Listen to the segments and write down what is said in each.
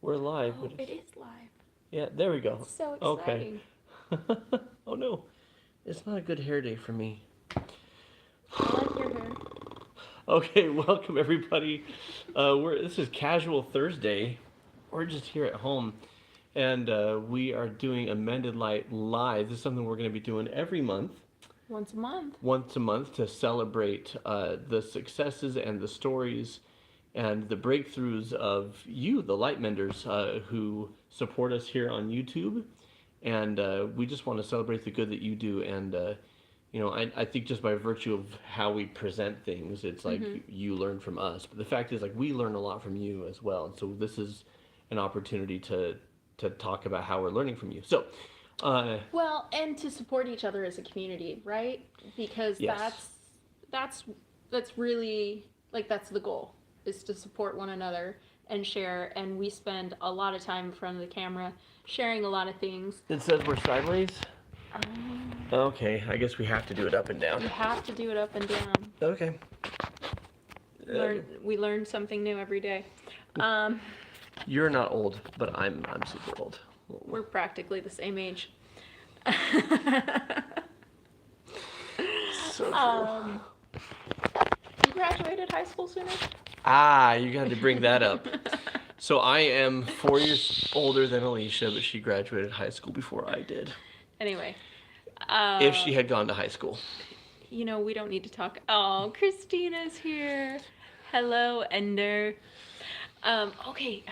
We're live. Oh, it is live. Yeah, there we go. It's so Okay. exciting. Oh no, it's not a good hair day for me. I like your hair. Okay, welcome everybody. This is Casual Thursday. We're just here at home, and we are doing a Mended Light live. This is something we're going to be doing every month, Once a month. once a month, to celebrate the successes and the stories and the breakthroughs of you, the light menders, who support us here on YouTube. And we just want to celebrate the good that you do. And, I think just by virtue of how we present things, it's like you learn from us. But the fact is, like, we learn a lot from you as well. And so this is an opportunity to talk about how we're learning from you. So, Well, and to support each other as a community, right? Because yes. that's really like that's the goal, is to support one another and share. And we spend a lot of time in front of the camera sharing a lot of things. It says we're sideways. Um, Okay, I guess we have to do it up and down. you have to do it up and down. Okay. We learn something new every day. You're not old, but I'm super old. We're practically the same age. So true. You graduated high school sooner? You got to bring that up. So I am 4 years older than Alicia, but she graduated high school before I did. Anyway. If she had gone to high school. We don't need to talk. Oh, Christina's here. Hello, Ender. Okay,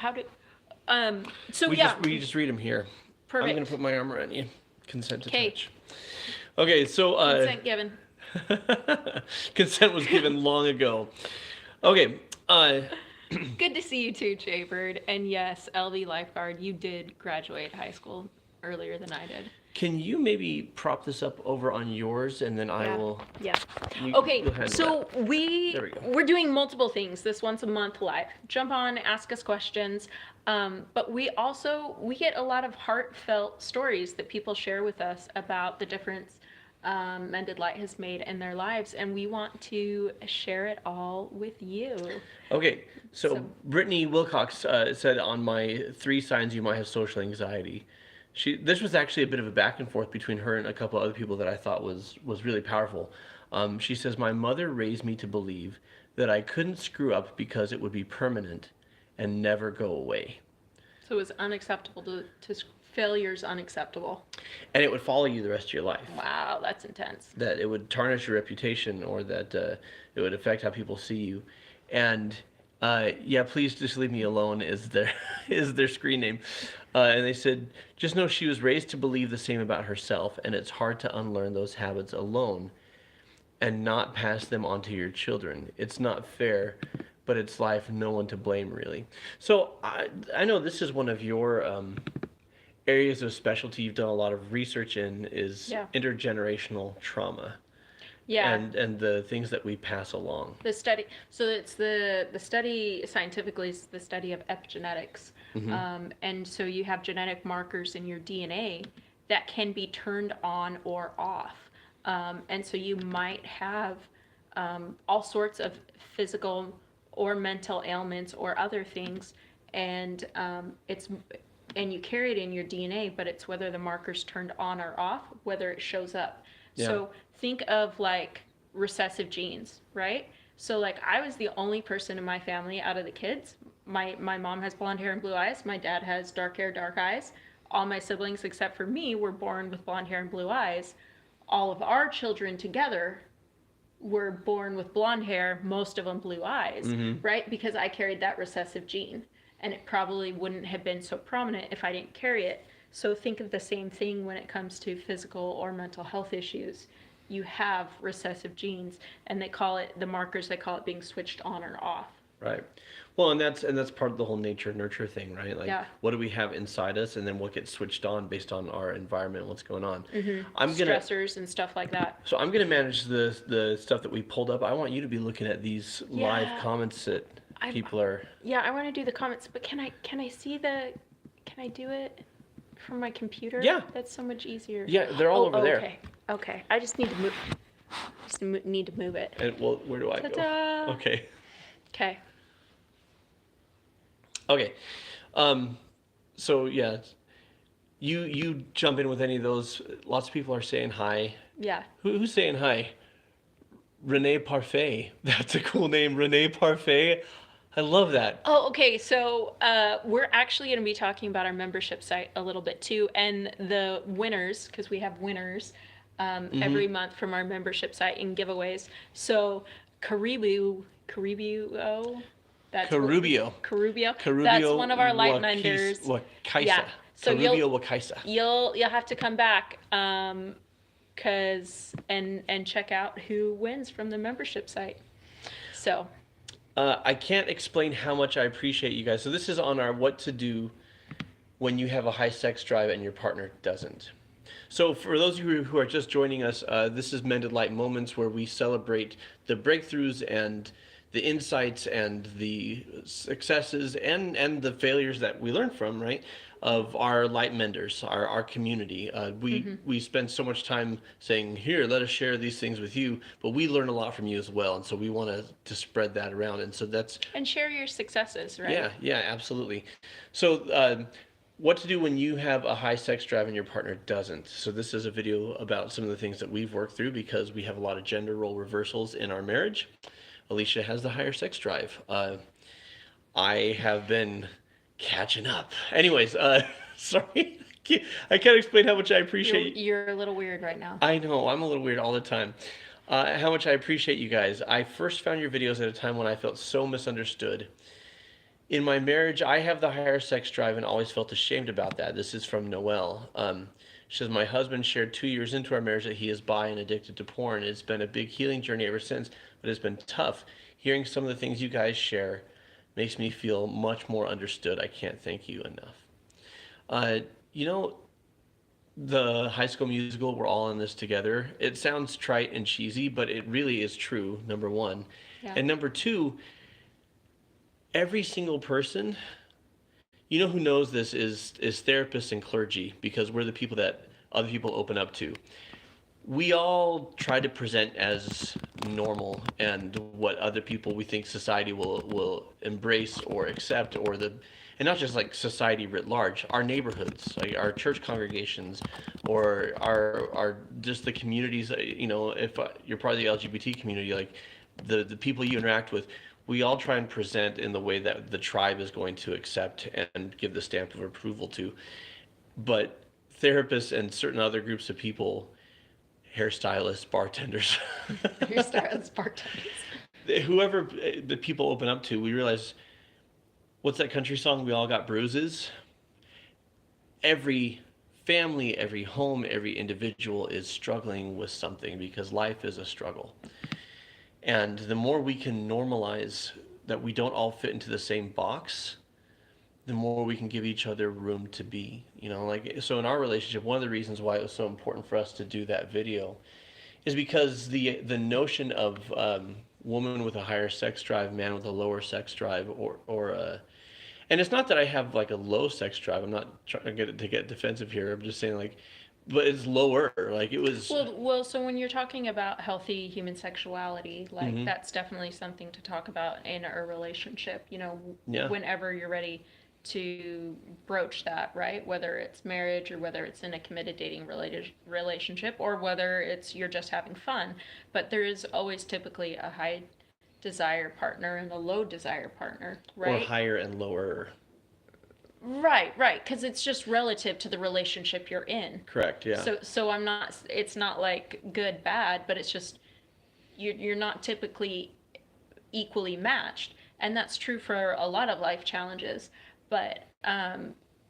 so we yeah. just read them here. Perfect. I'm going to put my arm around you. Consent to 'Kay. touch. Okay, so... Consent given. Consent was given long ago. Okay, Good to see you too, Jaybird. And yes, LV Lifeguard, you did graduate high school earlier than I did. Can you maybe prop this up over on yours, and then I will... Yeah. you'll Okay, handle so that. There we go. we're doing multiple things this once a month live. Jump on, ask us questions. But we get a lot of heartfelt stories that people share with us about the difference Mended Light has made in their lives, and we want to share it all with you. Okay, so Brittany Wilcox said on my 3 signs you might have social anxiety. This was actually a bit of a back and forth between her and a couple other people that I thought was really powerful. She says, my mother raised me to believe that I couldn't screw up because it would be permanent and never go away. So it was unacceptable to failure's unacceptable. And it would follow you the rest of your life. Wow, that's intense. That it would tarnish your reputation, or that it would affect how people see you. And please just leave me alone is their screen name. And they said, just know she was raised to believe the same about herself, and it's hard to unlearn those habits alone and not pass them on to your children. It's not fair, but it's life, no one to blame, really. So I know this is one of your areas of specialty you've done a lot of research in, is intergenerational trauma. Yeah. And the things that we pass along. The study, so it's the study scientifically is the study of epigenetics. And so you have genetic markers in your DNA that can be turned on or off. And so you might have all sorts of physical or mental ailments or other things, and you carry it in your DNA, but it's whether the marker's turned on or off, whether it shows up. Yeah. So think of like recessive genes, right? So like I was the only person in my family out of the kids. My mom has blonde hair and blue eyes. My dad has dark hair, dark eyes. All my siblings except for me were born with blonde hair and blue eyes. All of our children together were born with blonde hair, most of them blue eyes, right? Because I carried that recessive gene, and it probably wouldn't have been so prominent if I didn't carry it. So think of the same thing when it comes to physical or mental health issues. You have recessive genes, and they call it being switched on or off. Right. Well, and that's part of the whole nature nurture thing, right? Like, what do we have inside us, and then what gets switched on based on our environment, what's going on. Stressors and stuff like that. So I'm gonna manage the stuff that we pulled up. I want you to be looking at these live comments that people are. Yeah, I want to do the comments, but can I do it from my computer? Yeah. That's so much easier. Yeah, they're all over there. Okay. I just need to move. Need to move it. And well, where do I Ta-da! go? Okay. Okay. Okay. Um, so yeah, you jump in with any of those. Lots of people are saying hi. Yeah. Who's saying hi? Renee Parfait. That's a cool name, Renee Parfait. I love that. Oh, okay. So we're actually going to be talking about our membership site a little bit too, and the winners, because we have winners every month from our membership site in giveaways. So Caribou, Carubio. Carubio. That's Carubio one of our light menders. Wakaisa. Yeah. So Carubio Wakaisa. you'll have to come back cause and check out who wins from the membership site. So. I can't explain how much I appreciate you guys. So this is on our what to do when you have a high sex drive and your partner doesn't. So for those of you who are just joining us, this is Mended Light Moments, where we celebrate the breakthroughs and the insights and the successes and the failures that we learn from, right? Of our light menders, our community. We spend so much time saying, here, let us share these things with you, but we learn a lot from you as well. And so we want to spread that around. And so that's... And share your successes, right? Yeah, absolutely. So what to do when you have a high sex drive and your partner doesn't. So this is a video about some of the things that we've worked through because we have a lot of gender role reversals in our marriage. Alicia has the higher sex drive. I have been catching up. Anyways, sorry. I can't explain how much I appreciate You're a little weird right now. I know, I'm a little weird all the time. How much I appreciate you guys. I first found your videos at a time when I felt so misunderstood. In my marriage, I have the higher sex drive and always felt ashamed about that. This is from Noelle. She says, my husband shared 2 years into our marriage that he is bi and addicted to porn. It's been a big healing journey ever since, but it's been tough. Hearing some of the things you guys share makes me feel much more understood. I can't thank you enough. You know, the High School Musical, we're all in this together. It sounds trite and cheesy, but it really is true, number one. Yeah. And number two, every single person, you know who knows this is therapists and clergy, because we're the people that other people open up to. We all try to present as normal and what other people we think society will embrace or accept, or and not just like society writ large, our neighborhoods, like our church congregations, or our just the communities. You know, if you're part of the LGBT community, like the people you interact with, we all try and present in the way that the tribe is going to accept and give the stamp of approval to. But therapists and certain other groups of people, hairstylists, bartenders, whoever the people open up to, we realize, what's that country song? We all got bruises. Every family, every home, every individual is struggling with something because life is a struggle. And the more we can normalize that we don't all fit into the same box, the more we can give each other room to be. You know, like, so in our relationship, one of the reasons why it was so important for us to do that video is because the notion of woman with a higher sex drive, man with a lower sex drive, or and it's not that I have like a low sex drive. I'm not trying to get defensive here. I'm just saying, like, but it's lower. Like, it was. Well, so when you're talking about healthy human sexuality, like that's definitely something to talk about in a relationship. You know, whenever you're ready to broach that, right? Whether it's marriage or whether it's in a committed dating relationship, or whether it's you're just having fun. But there is always typically a high desire partner and a low desire partner, right? Or higher and lower. Right, because it's just relative to the relationship you're in. Correct, yeah. So I'm not, it's not like good, bad, but it's just, you're not typically equally matched. And that's true for a lot of life challenges. But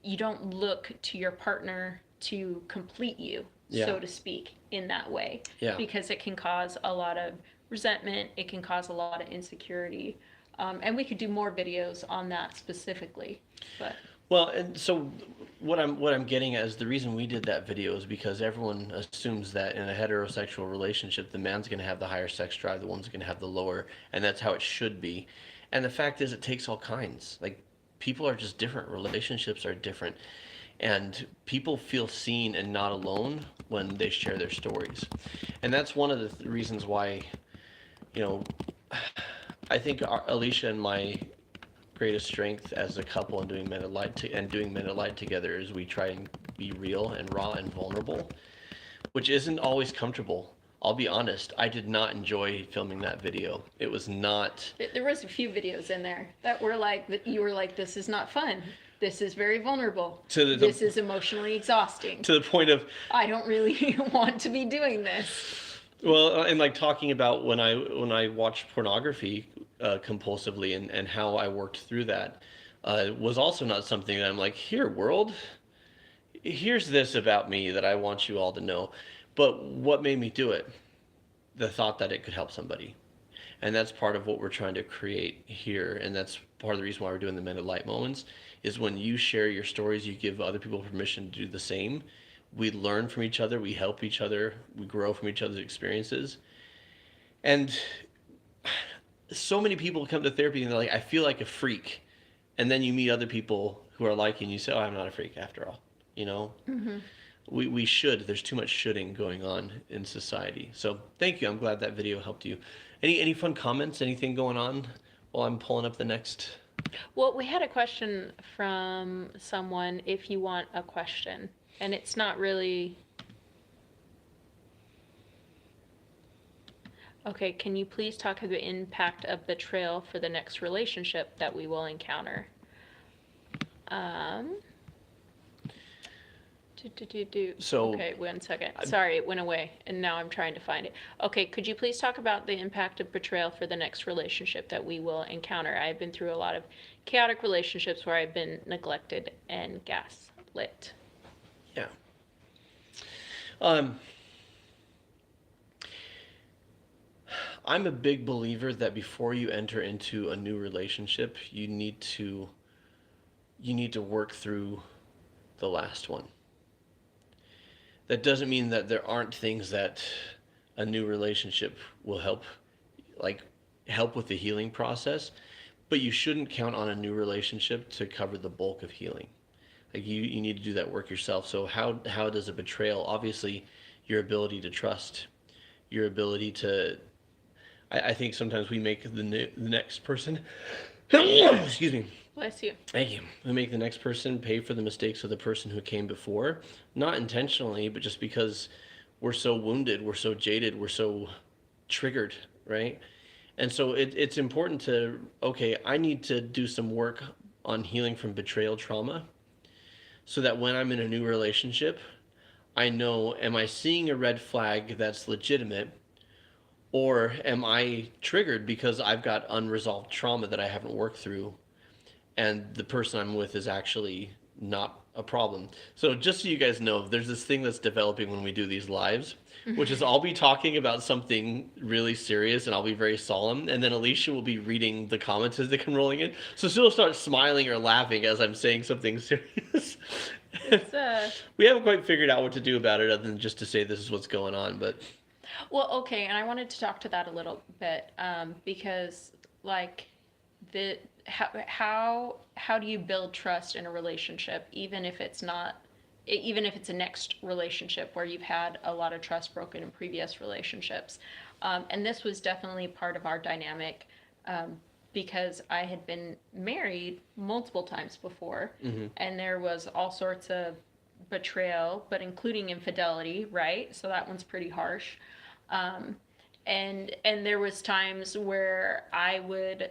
you don't look to your partner to complete you, so to speak, in that way. Yeah. Because it can cause a lot of resentment. It can cause a lot of insecurity. And we could do more videos on that specifically. But well, and so what I'm getting at is the reason we did that video is because everyone assumes that in a heterosexual relationship, the man's going to have the higher sex drive, the woman's going to have the lower, and that's how it should be. And the fact is, it takes all kinds. Like, people are just different. Relationships are different. And people feel seen and not alone when they share their stories. And that's one of the reasons why, you know, I think Alicia and my greatest strength as a couple and doing Mended Light doing Mended Light together is we try and be real and raw and vulnerable, which isn't always comfortable. I'll be honest, I did not enjoy filming that video. It was not. There was a few videos in there that were like, that you were like, this is not fun. This is very vulnerable. This is emotionally exhausting. To the point of, I don't really want to be doing this. well, and like talking about when I watched pornography compulsively and how I worked through that was also not something that I'm like, here, world, here's this about me that I want you all to know. But what made me do it? The thought that it could help somebody. And that's part of what we're trying to create here. And that's part of the reason why we're doing the Mended Light moments, is when you share your stories, you give other people permission to do the same. We learn from each other, we help each other, we grow from each other's experiences. And so many people come to therapy and they're like, I feel like a freak. And then you meet other people who are like you and you say, oh, I'm not a freak after all. You know? Mm-hmm. We should. There's too much shoulding going on in society. So thank you. I'm glad that video helped you. Any fun comments? Anything going on while I'm pulling up the next? Well, we had a question from someone, if you want a question. And it's not really... Okay, can you please talk about the impact of betrayal for the next relationship that we will encounter? So, okay, 1 second. Sorry, it went away, and now I'm trying to find it. Okay, could you please talk about the impact of betrayal for the next relationship that we will encounter? I've been through a lot of chaotic relationships where I've been neglected and gaslit. Yeah. I'm a big believer that before you enter into a new relationship, you need to work through the last one. That doesn't mean that there aren't things that a new relationship will help with the healing process, but you shouldn't count on a new relationship to cover the bulk of healing. Like you need to do that work yourself. So how does a betrayal? Obviously, your ability to trust, your ability to. I think sometimes we make the next person. Excuse me. Bless you. Thank you. We make the next person pay for the mistakes of the person who came before, not intentionally, but just because we're so wounded, we're so jaded, we're so triggered, right? And so it's important to, okay, I need to do some work on healing from betrayal trauma so that when I'm in a new relationship, I know, am I seeing a red flag that's legitimate, or am I triggered because I've got unresolved trauma that I haven't worked through and the person I'm with is actually not a problem. So just so you guys know, there's this thing that's developing when we do these lives, which is I'll be talking about something really serious and I'll be very solemn, and then Alicia will be reading the comments as they come rolling in. So she'll start smiling or laughing as I'm saying something serious. We haven't quite figured out what to do about it other than just to say this is what's going on, but... Well, okay, and I wanted to talk to that a little bit, because, like, how do you build trust in a relationship, even if it's a next relationship where you've had a lot of trust broken in previous relationships? And this was definitely part of our dynamic, because I had been married multiple times before, and there was all sorts of betrayal, but including infidelity, right? So that one's pretty harsh. And there was times where I would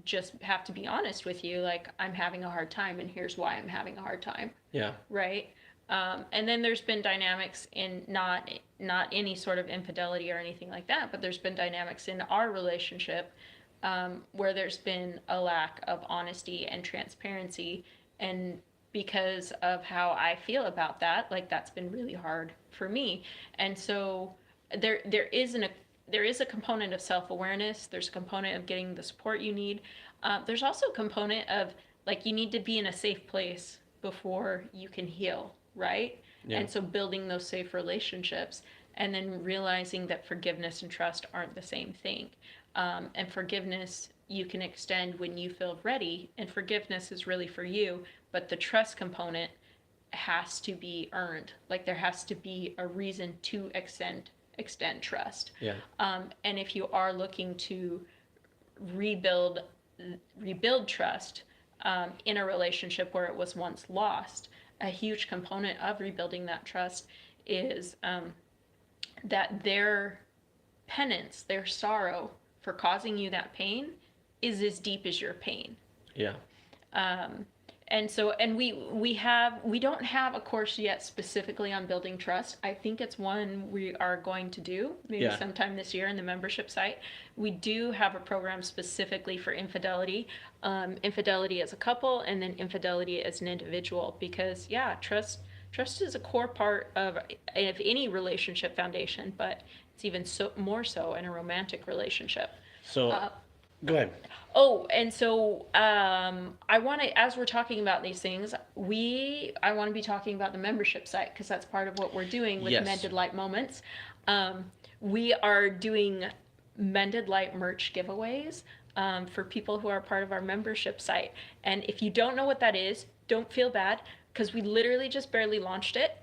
just have to be honest with you, I'm having a hard time and here's why I'm having a hard time. Yeah. Right. And then there's been dynamics in not any sort of infidelity or anything like that, but there's been dynamics in our relationship, where there's been a lack of honesty and transparency, and because of how I feel about that, that's been really hard for me. And so there is a component of self-awareness. There's a component of getting the support you need. There's also a component of you need to be in a safe place before you can heal, right? Yeah. And so building those safe relationships, and then realizing that forgiveness and trust aren't the same thing. And forgiveness you can extend when you feel ready, and forgiveness is really for you, but the trust component has to be earned. There has to be a reason to extend trust. Yeah. And if you are looking to rebuild rebuild trust in a relationship where it was once lost. A huge component of rebuilding that trust is that their penance, their sorrow for causing you that pain is as deep as your pain. Yeah. And so, and we don't have a course yet specifically on building trust. I think it's one we are going to do maybe sometime this year in the membership site. We do have a program specifically for infidelity, infidelity as a couple, and then infidelity as an individual, because trust is a core part of any relationship foundation, but it's even more so in a romantic relationship. So go ahead. Oh, and so I want to, as we're talking about these things, I want to be talking about the membership site, because that's part of what we're doing with Mended Light Moments. We are doing Mended Light merch giveaways for people who are part of our membership site. And if you don't know what that is, don't feel bad, because we literally just barely launched it.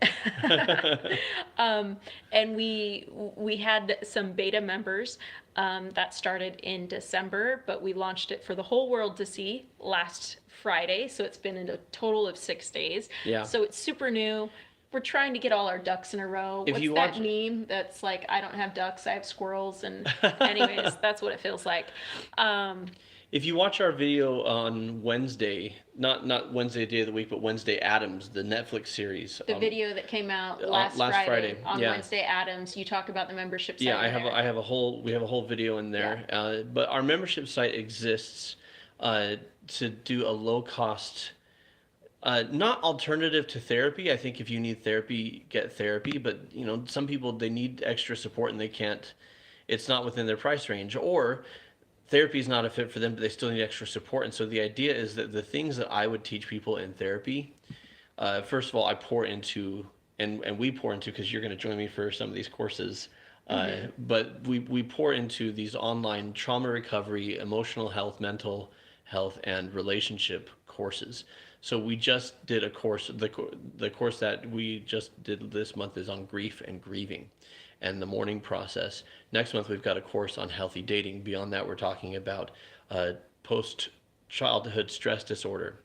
And we had some beta members that started in December, but we launched it for the whole world to see last Friday. So it's been in a total of 6 days. Yeah. So it's super new. We're trying to get all our ducks in a row. What's that meme that's like, I don't have ducks, I have squirrels? And anyways, that's what it feels like. If you watch our video on Wednesday, not Wednesday day of the week, but Wednesday Addams, the Netflix series. The video that came out last Friday on Wednesday Addams, you talk about the membership site. Yeah, we have a whole video in there. Yeah. But our membership site exists to do a low cost, not alternative to therapy. I think if you need therapy, get therapy. But some people, they need extra support and they can't. It's not within their price range, or therapy is not a fit for them, but they still need extra support. And so the idea is that the things that I would teach people in therapy, first of all, I pour into, and we pour into, because you're going to join me for some of these courses. But we pour into these online trauma recovery, emotional health, mental health, and relationship courses. So we just did a course, the course that we just did this month is on grief and grieving and the mourning process. Next month, we've got a course on healthy dating. Beyond that, we're talking about post-childhood stress disorder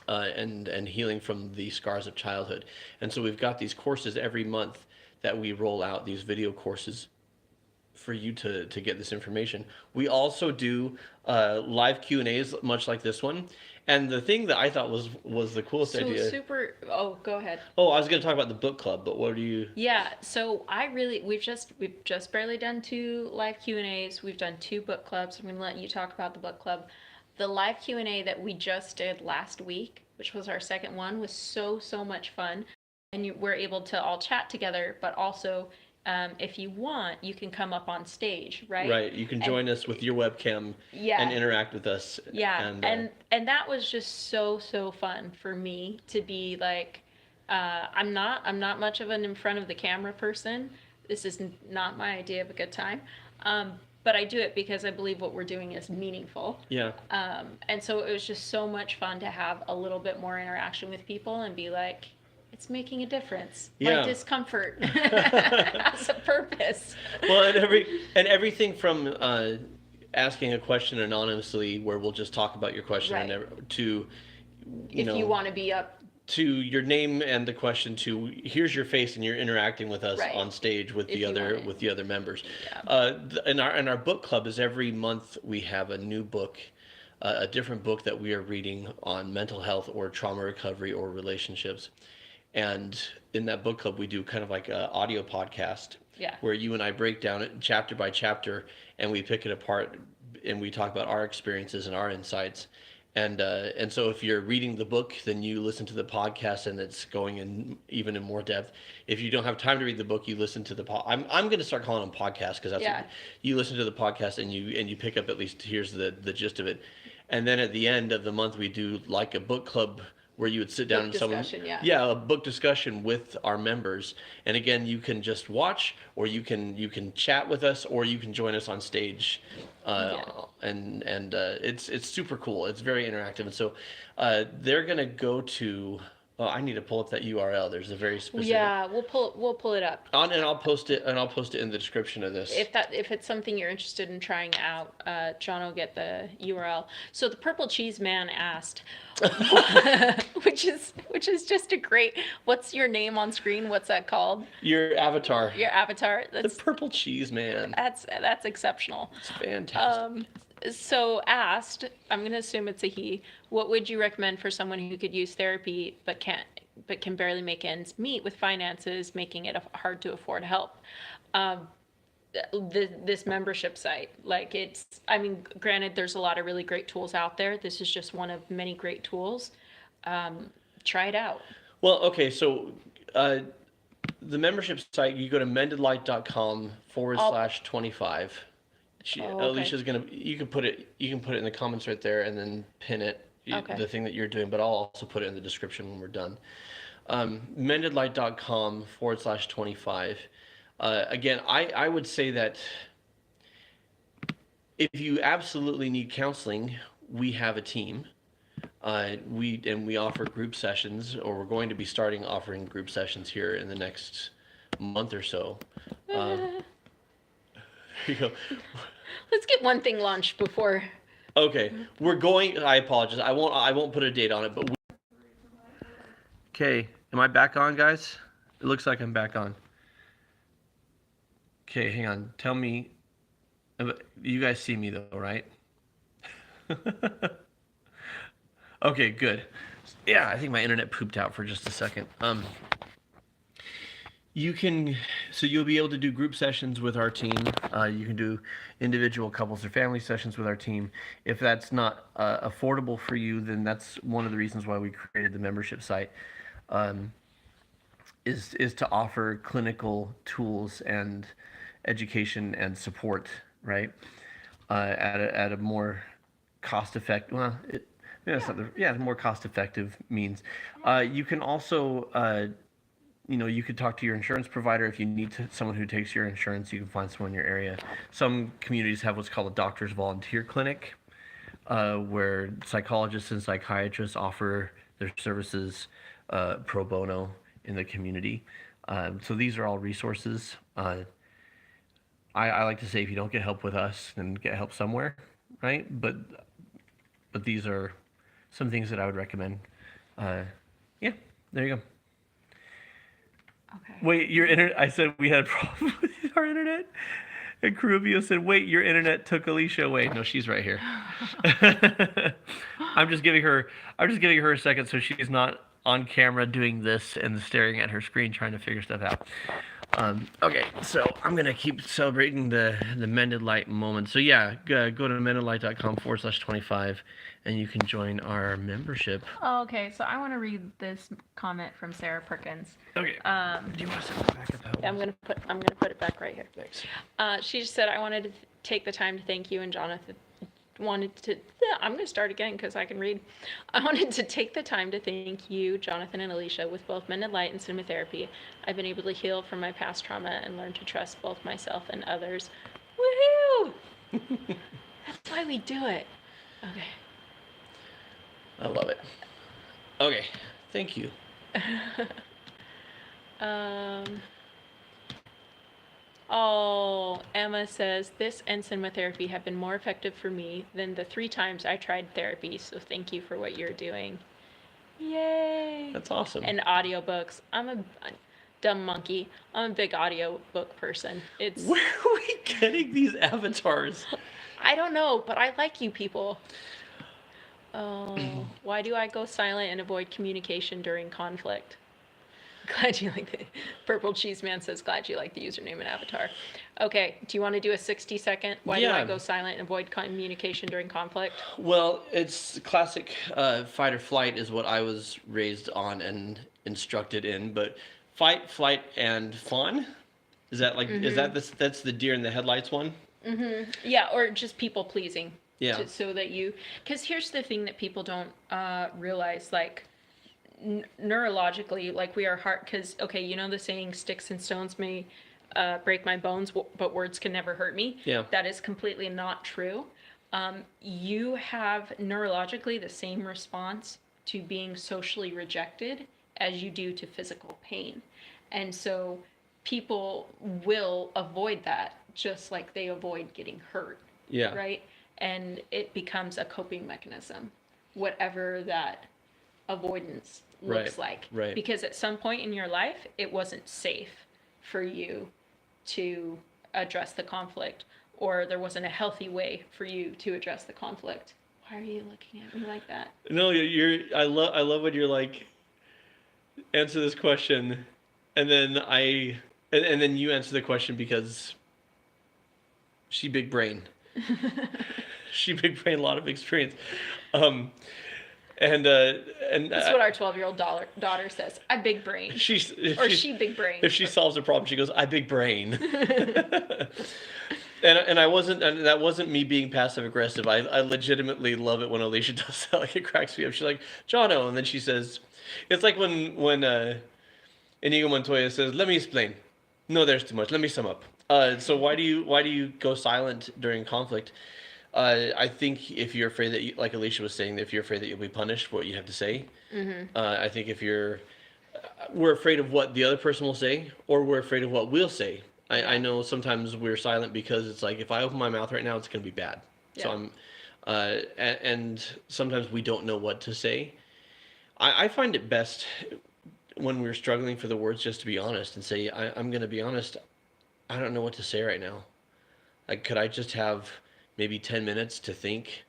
and healing from the scars of childhood. And so we've got these courses every month that we roll out, these video courses for you to get this information. We also do live Q&As, much like this one. And the thing that I thought was the coolest idea. Oh, go ahead. Oh, I was going to talk about the book club, but what do you? Yeah, so we've just barely done 2 live Q&As. We've done 2 book clubs. I'm going to let you talk about the book club. The live Q&A that we just did last week, which was our second one, was so much fun. And we're able to all chat together, but also if you want, you can come up on stage, right? Right. You can join us with your webcam and interact with us. Yeah. And that was just so fun for me to be like, I'm not much of an in front of the camera person. This is not my idea of a good time. But I do it because I believe what we're doing is meaningful. Yeah. And so it was just so much fun to have a little bit more interaction with people and be like, it's making a difference. Yeah. My discomfort has a purpose. Well, and everything from asking a question anonymously, where we'll just talk about your question, to you want to be up, to your name and the question, to here's your face and you're interacting with us on stage with the other members. Yeah. And our book club is every month we have a new book. A different book that we are reading on mental health or trauma recovery or relationships. And in that book club, we do kind of like an audio podcast where you and I break down it chapter by chapter and we pick it apart and we talk about our experiences and our insights. And so if you're reading the book, then you listen to the podcast and it's going in even in more depth. If you don't have time to read the book, you listen to the I'm going to start calling them podcasts, because that's what, you listen to the podcast and you pick up at least here's the gist of it. And then at the end of the month, we do like a book club where you would sit down and a book discussion with our members. And again, you can just watch, or you can chat with us, or you can join us on stage. And it's super cool. It's very interactive. And so they're going to go to Oh, I need to pull up that URL. There's a very specific. Yeah, we'll it up. And I'll post it in the description of this. If it's something you're interested in trying out, John will get the URL. So the Purple Cheese Man asked, which is just a great. What's your name on screen? What's that called? Your avatar. Your avatar. The Purple Cheese Man. That's exceptional. It's fantastic. So asked, I'm going to assume it's a he, what would you recommend for someone who could use therapy but can barely make ends meet with finances, making it hard to afford help? This membership site, like granted, there's a lot of really great tools out there. This is just one of many great tools. Try it out. Well, okay, so the membership site, you go to mendedlight.com/25. Okay. Alicia's you can put it in the comments right there and then pin it, Okay. the thing that you're doing, but I'll also put it in the description when we're done. Mendedlight.com/25. Again, I would say that if you absolutely need counseling, we have a team. We offer group sessions, or we're going to be starting offering group sessions here in the next month or so. Here you go. Let's get one thing launched before. Okay, I apologize. I won't put a date on it, but. Okay, am I back on, guys? It looks like I'm back on. Okay, hang on. Tell me, you guys see me though, right? Okay, good. Yeah, I think my internet pooped out for just a second. You'll be able to do group sessions with our team. You can do individual couples or family sessions with our team. If that's not affordable for you, then that's one of the reasons why we created the membership site, is to offer clinical tools and education and support, right? At a more cost-effective, more cost-effective means. You can also you could talk to your insurance provider if you need someone who takes your insurance. You can find someone in your area. Some communities have what's called a doctor's volunteer clinic, where psychologists and psychiatrists offer their services pro bono in the community. So these are all resources. I like to say, if you don't get help with us, then get help somewhere, right? But these are some things that I would recommend. There you go. Okay. Wait, your internet. I said we had a problem with our internet, and Carubio said, "Wait, your internet took Alicia away." No, she's right here. I'm just giving her a second so she's not on camera doing this and staring at her screen trying to figure stuff out. Okay, so I'm gonna keep celebrating the Mended Light moment. So yeah, go to mendedlight.com/25, and you can join our membership. Oh, okay, so I want to read this comment from Sarah Perkins. Okay. Do you want to set it back up? I'm gonna put it back right here. Thanks. She just said, I wanted to take the time to thank you and Jonathan. I'm going to start again because I can read. I wanted to take the time to thank you, Jonathan and Alicia. With both Mended Light and cinema therapy, I've been able to heal from my past trauma and learn to trust both myself and others. Woohoo! That's why we do it. Okay. I love it. Okay, thank you. Oh, Emma says, this and cinema therapy have been more effective for me than the 3 times I tried therapy, so thank you for what you're doing. Yay! That's awesome. And audiobooks. I'm a dumb monkey. I'm a big audiobook person. Where are we getting these avatars? I don't know, but I like you people. Oh, why do I go silent and avoid communication during conflict? Glad you like the Purple Cheese Man says, glad you like the username and avatar. Okay, do you want to do a 60-second? Why do I go silent and avoid communication during conflict? Well, it's classic fight or flight is what I was raised on and instructed in. But fight, flight, and fawn? Is that that's the deer in the headlights one? Mm-hmm. Yeah, or just people pleasing. Yeah. So that because here's the thing that people don't realize, like, neurologically, like, we are hard, because, okay, you know the saying, sticks and stones may break my bones, but words can never hurt me? Yeah. That is completely not true. You have neurologically the same response to being socially rejected as you do to physical pain. And so people will avoid that just like they avoid getting hurt. Yeah. Right? And it becomes a coping mechanism, whatever that avoidance looks like. Right. Because at some point in your life, it wasn't safe for you to address the conflict, or there wasn't a healthy way for you to address the conflict. Why are you looking at me like that? No, I love when you're like, answer this question, and then and then you answer the question because she big brain. She big brain, a lot of experience. And That's what our 12-year-old daughter says. I big brain. She big brain. If she solves a problem, she goes, I big brain. And that wasn't me being passive aggressive. I legitimately love it when Alicia does that. Like, it cracks me up. She's like, Jono, and then she says, it's like when Inigo Montoya says, let me explain. No, there's too much. Let me sum up. So why do you go silent during conflict? I think if you're afraid that like Alicia was saying, if you're afraid that you'll be punished for what you have to say, I think if we're afraid of what the other person will say, or we're afraid of what we'll say. I know sometimes we're silent because it's like, if I open my mouth right now, it's going to be bad. Yeah. So and sometimes we don't know what to say. I find it best when we're struggling for the words just to be honest and say, I'm going to be honest. I don't know what to say right now. Like, could I just have maybe 10 minutes to think?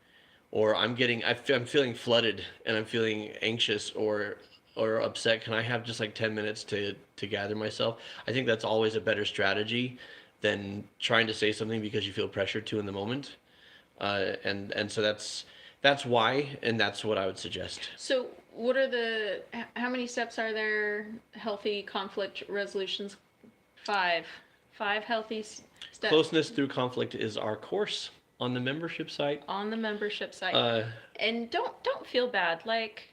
Or I'm feeling flooded and I'm feeling anxious or upset. Can I have just like 10 minutes to gather myself? I think that's always a better strategy than trying to say something because you feel pressured to in the moment. And so that's why, and that's what I would suggest. So how many steps are there? Healthy conflict resolutions? 5 healthy steps. Closeness through conflict is our course on the membership site. And don't feel bad. Like,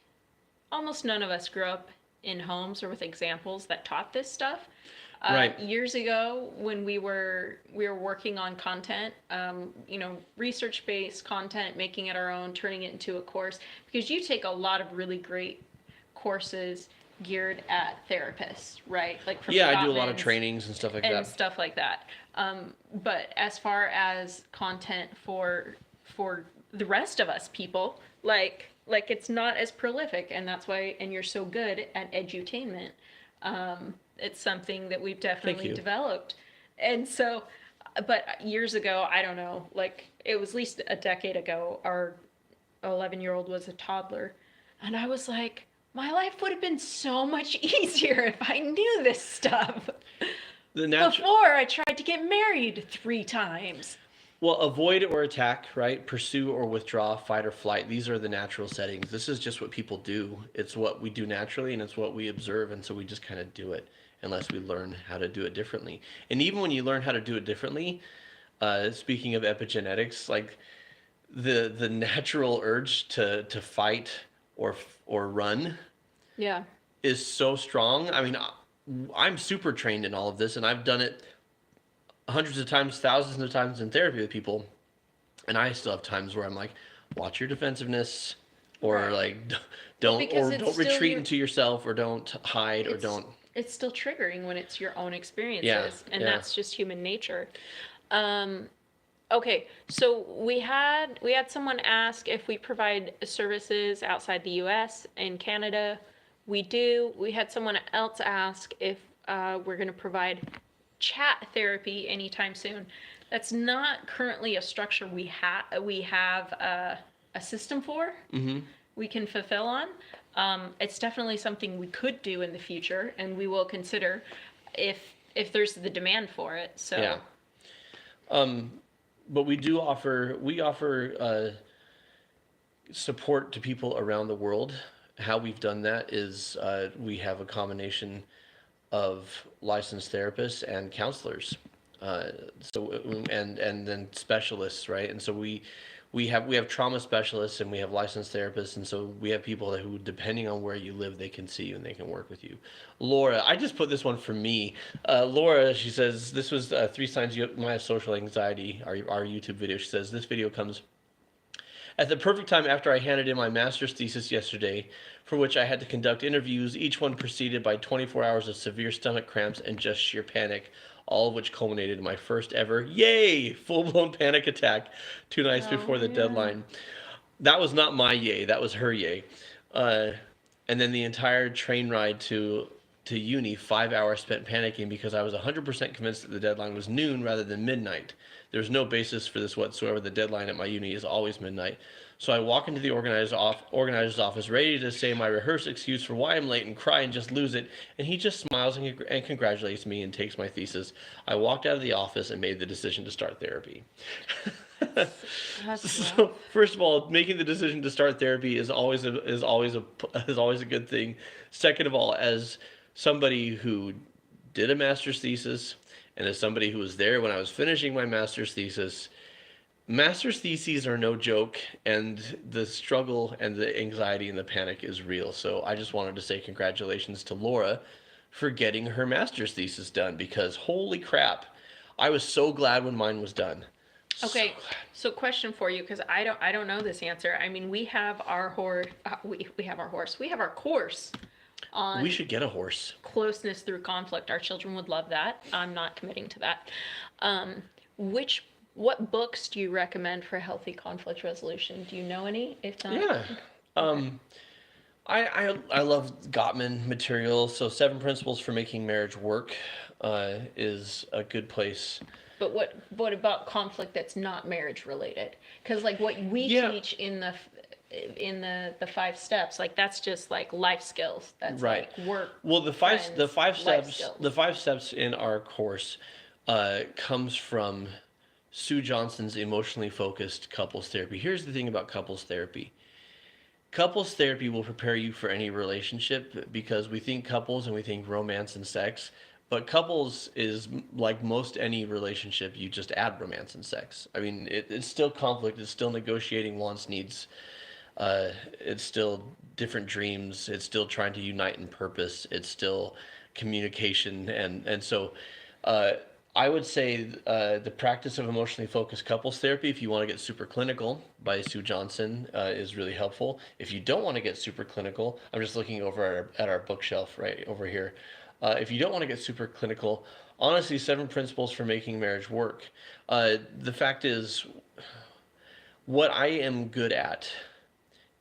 almost none of us grew up in homes or with examples that taught this stuff. Right. Years ago, when we were working on content, research-based content, making it our own, turning it into a course, because you take a lot of really great courses geared at therapists, right? Like, from I do a lot of trainings and stuff like that. But as far as content for the rest of us people, like it's not as prolific, and that's why, and you're so good at edutainment. It's something that we've definitely developed. And so, but years ago, I don't know, like, it was at least a decade ago, our 11-year-old was a toddler, and I was like, my life would have been so much easier if I knew this stuff. Before I tried to get married 3 times. Well, avoid or attack, right? Pursue or withdraw, fight or flight. These are the natural settings. This is just what people do. It's what we do naturally, and it's what we observe, and so we just kind of do it unless we learn how to do it differently. And even when you learn how to do it differently, speaking of epigenetics, like the natural urge to fight or run is so strong. I mean, I'm super trained in all of this, and I've done it hundreds of times, thousands of times in therapy with people, and I still have times where I'm like, watch your defensiveness, or like don't retreat into yourself, or don't hide, or don't. It's still triggering when it's your own experiences, and that's just human nature. Okay, so we had someone ask if we provide services outside the U.S. and Canada. We do. We had someone else ask if we're going to provide chat therapy anytime soon. That's not currently a structure we have a system for. Mm-hmm. We can fulfill on. It's definitely something we could do in the future, and we will consider if there's the demand for it. So. Yeah. But we offer support to people around the world. How we've done that is we have a combination of licensed therapists and counselors, and then specialists, right? And so we have trauma specialists and we have licensed therapists, and so we have people who, depending on where you live, they can see you and they can work with you. Laura, I just put this one for me. Laura, she says, this was 3 signs you might have social anxiety, our YouTube video. She says, this video comes At the perfect time after I handed in my master's thesis yesterday, for which I had to conduct interviews, each one preceded by 24 hours of severe stomach cramps and just sheer panic, all of which culminated in my first ever, yay, full-blown panic attack 2 nights Oh before the yeah. deadline. That was not my yay, that was her yay. Uh, and then the entire train ride to uni, 5 hours spent panicking because I was 100% convinced that the deadline was noon rather than midnight. There's no basis for this whatsoever. The deadline at my uni is always midnight. So I walk into the organizer's office ready to say my rehearsed excuse for why I'm late and cry and just lose it, and he just smiles and congratulates me and takes my thesis. I walked out of the office and made the decision to start therapy. That's rough. So first of all, making the decision to start therapy is always a good thing. Second of all, as somebody who did a master's thesis and as somebody who was there when I was finishing my master's theses are no joke, and the struggle and the anxiety and the panic is real. So I just wanted to say congratulations to Laura for getting her master's thesis done, because holy crap, I was so glad when mine was done. Okay, so question for you, because I don't know this answer. I mean, we have our horse. We have our horse. We have our course on We should get a horse. closeness through conflict. Our children would love that. I'm not committing to that. What books do you recommend for healthy conflict resolution? Do you know any? If not, Yeah. Um, I love Gottman material. So Seven Principles for Making Marriage Work is a good place. but what about conflict that's not marriage related? Because like what we Yeah. teach in the 5 steps, like that's just like life skills. That's Right. like work. Well, friends, the five life steps skills. the 5 steps in our course comes from Sue Johnson's emotionally focused couples therapy. Here's the thing about couples therapy. Couples therapy will prepare you for any relationship, because we think couples and we think romance and sex, but couples is like most any relationship, you just add romance and sex. I mean, it's still conflict, it's still negotiating wants, needs, it's still different dreams, it's still trying to unite in purpose, it's still communication, and so uh, I would say the practice of emotionally focused couples therapy, if you want to get super clinical, by Sue Johnson, is really helpful. If you don't want to get super clinical, I'm just looking over at our bookshelf right over here. If you don't want to get super clinical, honestly, Seven Principles for Making Marriage Work. The fact is, what I am good at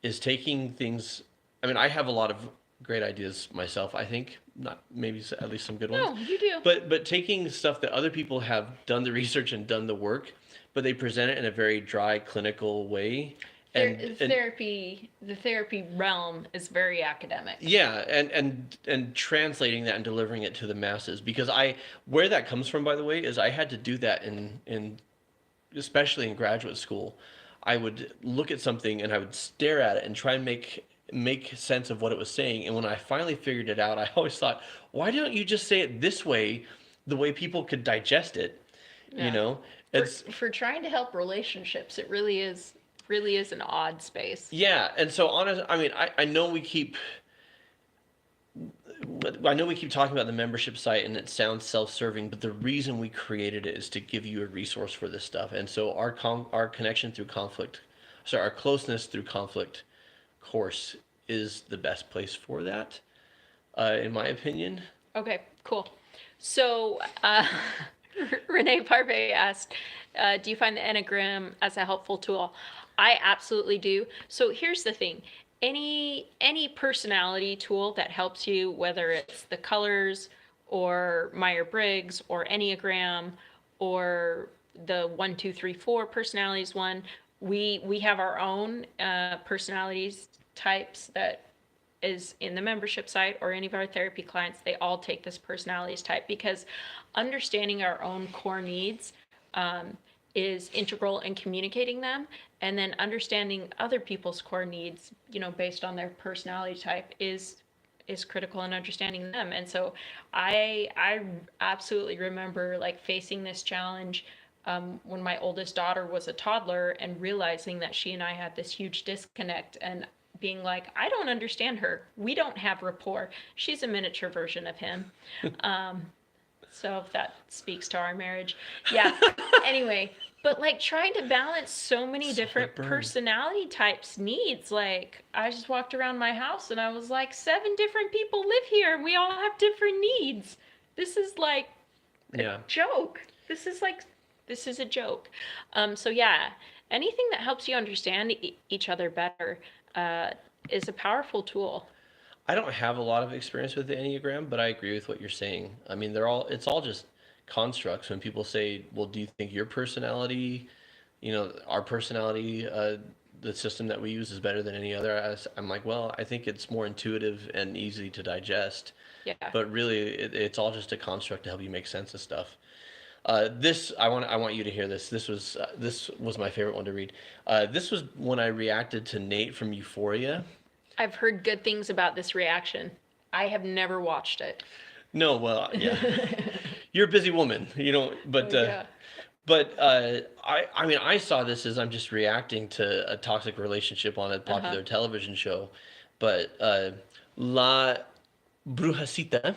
is taking things. I mean, I have a lot of great ideas myself. I think not maybe at least some good ones. No, you do. But taking stuff that other people have done the research and done the work, but they present it in a very dry clinical way. And The therapy realm is very academic. yeah, and translating that and delivering it to the masses, because I where that comes from, by the way, is I had to do that in especially in graduate school. I would look at something and I would stare at it and try and make sense of what it was saying. And when I finally figured it out, I always thought, why don't you just say it this way, the way people could digest it? You Yeah. know, For, it's for trying to help relationships, it really is an odd space. yeah. And so honest, I mean, I know we keep talking about the membership site and it sounds self-serving, but the reason we created it is to give you a resource for this stuff. And so our connection through conflict, sorry, our closeness through conflict course is the best place for that, in my opinion. Okay, cool. So, Renee Parve asked, do you find the Enneagram as a helpful tool? I absolutely do. So here's the thing. Any personality tool that helps you, whether it's the colors or Myers-Briggs or Enneagram or the 1, 2, 3, 4 personalities one, we have our own personalities types that is in the membership site, or any of our therapy clients, they all take this personalities type, because understanding our own core needs is integral in communicating them, and then understanding other people's core needs, based on their personality type is critical in understanding them. And so I absolutely remember like facing this challenge when my oldest daughter was a toddler, and realizing that she and I had this huge disconnect, and being like, I don't understand her. We don't have rapport. She's a miniature version of him. So if that speaks to our marriage. Yeah. Anyway, But like trying to balance so many Solid different burn. personality types needs. Like I just walked around my house and I was like, 7 different people live here and we all have different needs. This is like a Yeah. joke. This is a joke. So yeah, anything that helps you understand each other better uh, is a powerful tool. I don't have a lot of experience with the Enneagram, but I agree with what you're saying. I mean, it's all just constructs. When people say, well, do you think your personality, our personality, the system that we use is better than any other? I'm like, well, I think it's more intuitive and easy to digest. Yeah. But really, it's all just a construct to help you make sense of stuff. I want you to hear this. This was my favorite one to read. This was when I reacted to Nate from Euphoria. I've heard good things about this reaction. I have never watched it. No, well, yeah, you're a busy woman, Oh yeah. I mean, I saw this as I'm just reacting to a toxic relationship on a Uh-huh. popular television show, but La Brujacita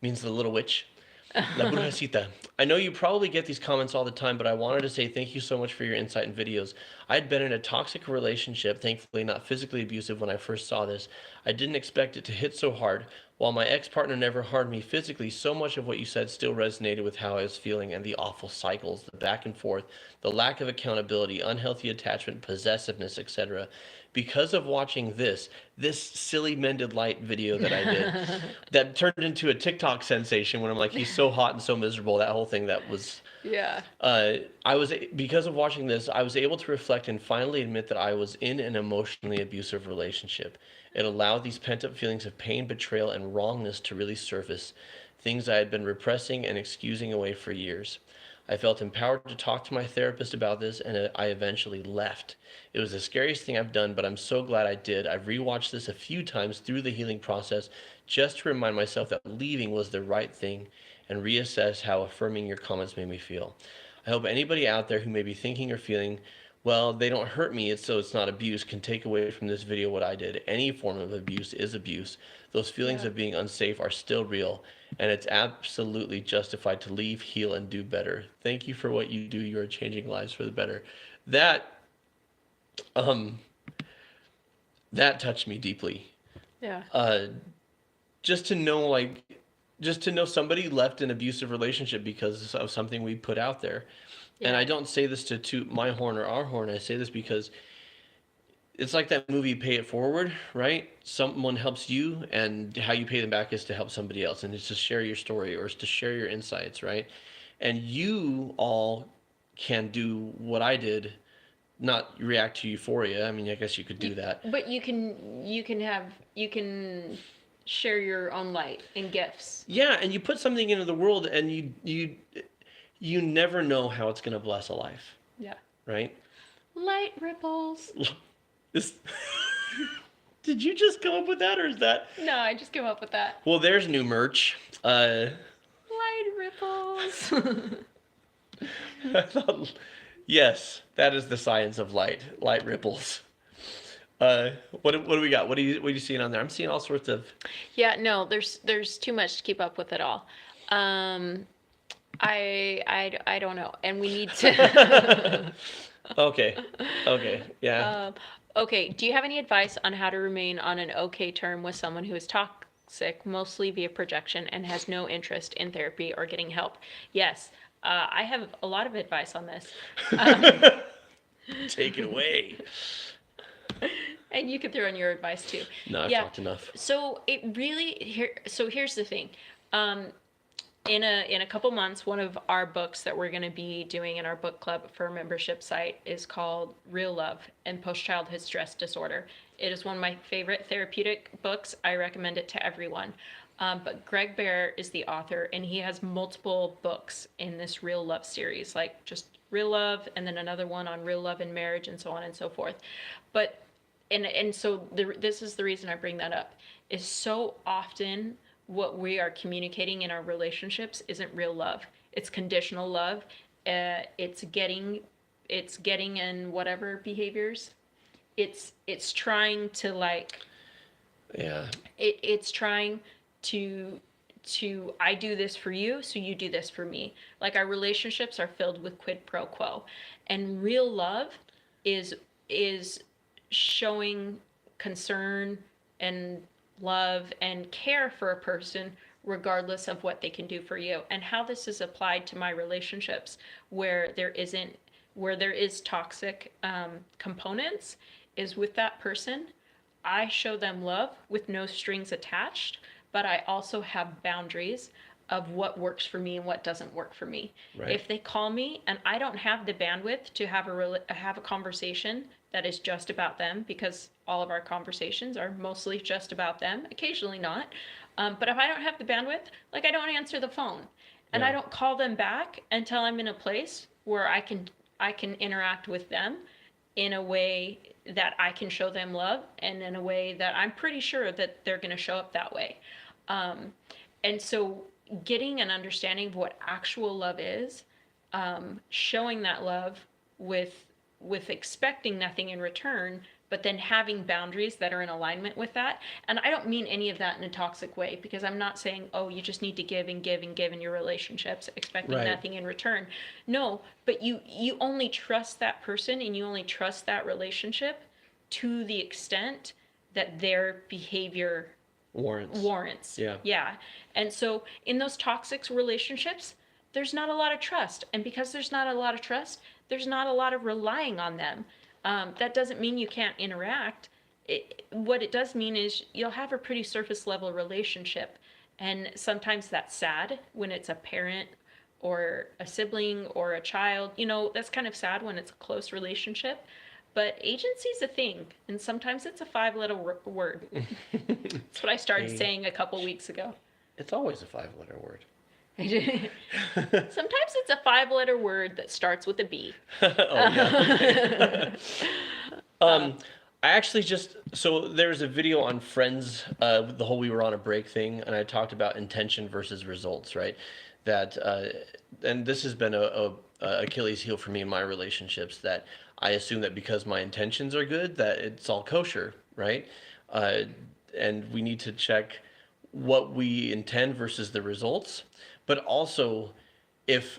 means the little witch. La Brujacita. I know you probably get these comments all the time, but I wanted to say thank you so much for your insight and videos. I had been in a toxic relationship, thankfully not physically abusive when I first saw this. I didn't expect it to hit so hard. While my ex-partner never harmed me physically, so much of what you said still resonated with how I was feeling and the awful cycles, the back and forth, the lack of accountability, unhealthy attachment, possessiveness, etc. Because of watching this silly Mended Light video that I did, that turned into a TikTok sensation when I'm like, he's so hot and so miserable. That whole thing that was Yeah. I was because of watching this, I was able to reflect and finally admit that I was in an emotionally abusive relationship. It allowed these pent-up feelings of pain, betrayal, and wrongness to really surface, things I had been repressing and excusing away for years. I felt empowered to talk to my therapist about this, and I eventually left. It was the scariest thing I've done, but I'm so glad I did. I've rewatched this a few times through the healing process just to remind myself that leaving was the right thing and reassess how affirming your comments made me feel. I hope anybody out there who may be thinking or feeling, well, they don't hurt me, so it's not abuse, can take away from this video what I did. Any form of abuse is abuse. Those feelings Yeah. of being unsafe are still real, and it's absolutely justified to leave, heal, and do better. Thank you for what you do. You are changing lives for the better. That um that touched me deeply. Yeah. Uh, just to know just to know somebody left an abusive relationship because of something we put out there. And Yeah. I don't say this to toot my horn or our horn. I say this because it's like that movie Pay It Forward, right? Someone helps you, and how you pay them back is to help somebody else, and it's to share your story or it's to share your insights, right? And you all can do what I did, not react to Euphoria. I mean, I guess you could do that. But you can share your own light and gifts. Yeah, and you put something into the world, and you never know how it's going to bless a life, Yeah. right? Light ripples. This, did you just come up with that, or is that? No, I just came up with that. Well, there's new merch. Light ripples. I thought, yes, that is the science of light. Light ripples. What do we got? What are you seeing on there? I'm seeing all sorts of. Yeah, no, there's too much to keep up with it all. I don't know, and we need to. Okay, okay, yeah. Okay, do you have any advice on how to remain on an okay term with someone who is toxic, mostly via projection, and has no interest in therapy or getting help? Yes, I have a lot of advice on this. Take it away. And you can throw in your advice too. No, I've Yeah. talked enough. So here's the thing. In a couple months, one of our books that we're going to be doing in our book club for our membership site is called Real Love and Post-Childhood Stress Disorder. It is one of my favorite therapeutic books. I recommend it to everyone. But Greg Bear is the author, and he has multiple books in this Real Love series, like just Real Love, and then another one on real love and marriage, and so on and so forth. But so this is the reason I bring that up, is so often what we are communicating in our relationships isn't real love. It's conditional love. It's getting in whatever behaviors. It's trying to like. Yeah. It's trying to I do this for you, so you do this for me. Like our relationships are filled with quid pro quo. And real love is is showing concern and love and care for a person regardless of what they can do for you. And how this is applied to my relationships where there is toxic components is with that person. I show them love with no strings attached, but I also have boundaries of what works for me and what doesn't work for me. Right. If they call me and I don't have the bandwidth to have a conversation that is just about them, because all of our conversations are mostly just about them, occasionally not. But if I don't have the bandwidth, like I don't answer the phone, and I don't call them back until I'm in a place where I can interact with them in a way that I can show them love, and in a way that I'm pretty sure that they're going to show up that way. And so getting an understanding of what actual love is, showing that love with expecting nothing in return, but then having boundaries that are in alignment with that. And I don't mean any of that in a toxic way, because I'm not saying, oh, you just need to give and give and give in your relationships, expecting nothing in return. No, but you only trust that person and you only trust that relationship to the extent that their behavior warrants. Yeah. And so in those toxic relationships, there's not a lot of trust. And because there's not a lot of trust, there's not a lot of relying on them. That doesn't mean you can't interact. What it does mean is you'll have a pretty surface level relationship. And sometimes that's sad when it's a parent or a sibling or a child. You know, that's kind of sad when it's a close relationship. But agency is a thing, and sometimes it's a 5-letter word. That's what I started saying a couple weeks ago. It's always a 5-letter word. Sometimes it's a 5-letter word that starts with a B. Oh, yeah. I actually so there's a video on Friends, the whole we were on a break thing, and I talked about intention versus results, right? That, and this has been a Achilles heel for me in my relationships, that I assume that because my intentions are good, that it's all kosher, right? And we need to check what we intend versus the results. But also, if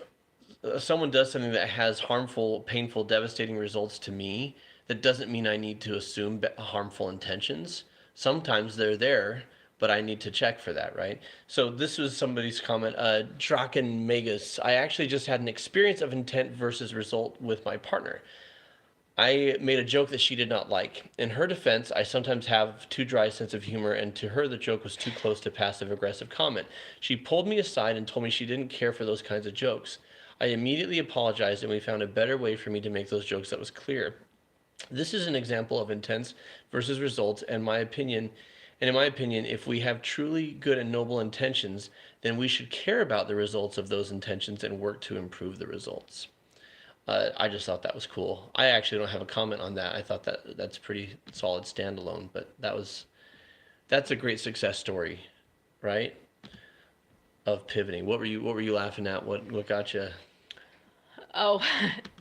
someone does something that has harmful, painful, devastating results to me, that doesn't mean I need to assume harmful intentions. Sometimes they're there, but I need to check for that, right? So this was somebody's comment, Draken Megas. I actually just had an experience of intent versus result with my partner. I made a joke that she did not like. In her defense, I sometimes have too dry a sense of humor, and to her the joke was too close to passive-aggressive comment. She pulled me aside and told me she didn't care for those kinds of jokes. I immediately apologized, and we found a better way for me to make those jokes that was clear. This is an example of intents versus results, and in my opinion, if we have truly good and noble intentions, then we should care about the results of those intentions and work to improve the results. I just thought that was cool. I actually don't have a comment on that. I thought that's pretty solid standalone, but that's a great success story, right? Of pivoting. What were you laughing at? What got you? Oh,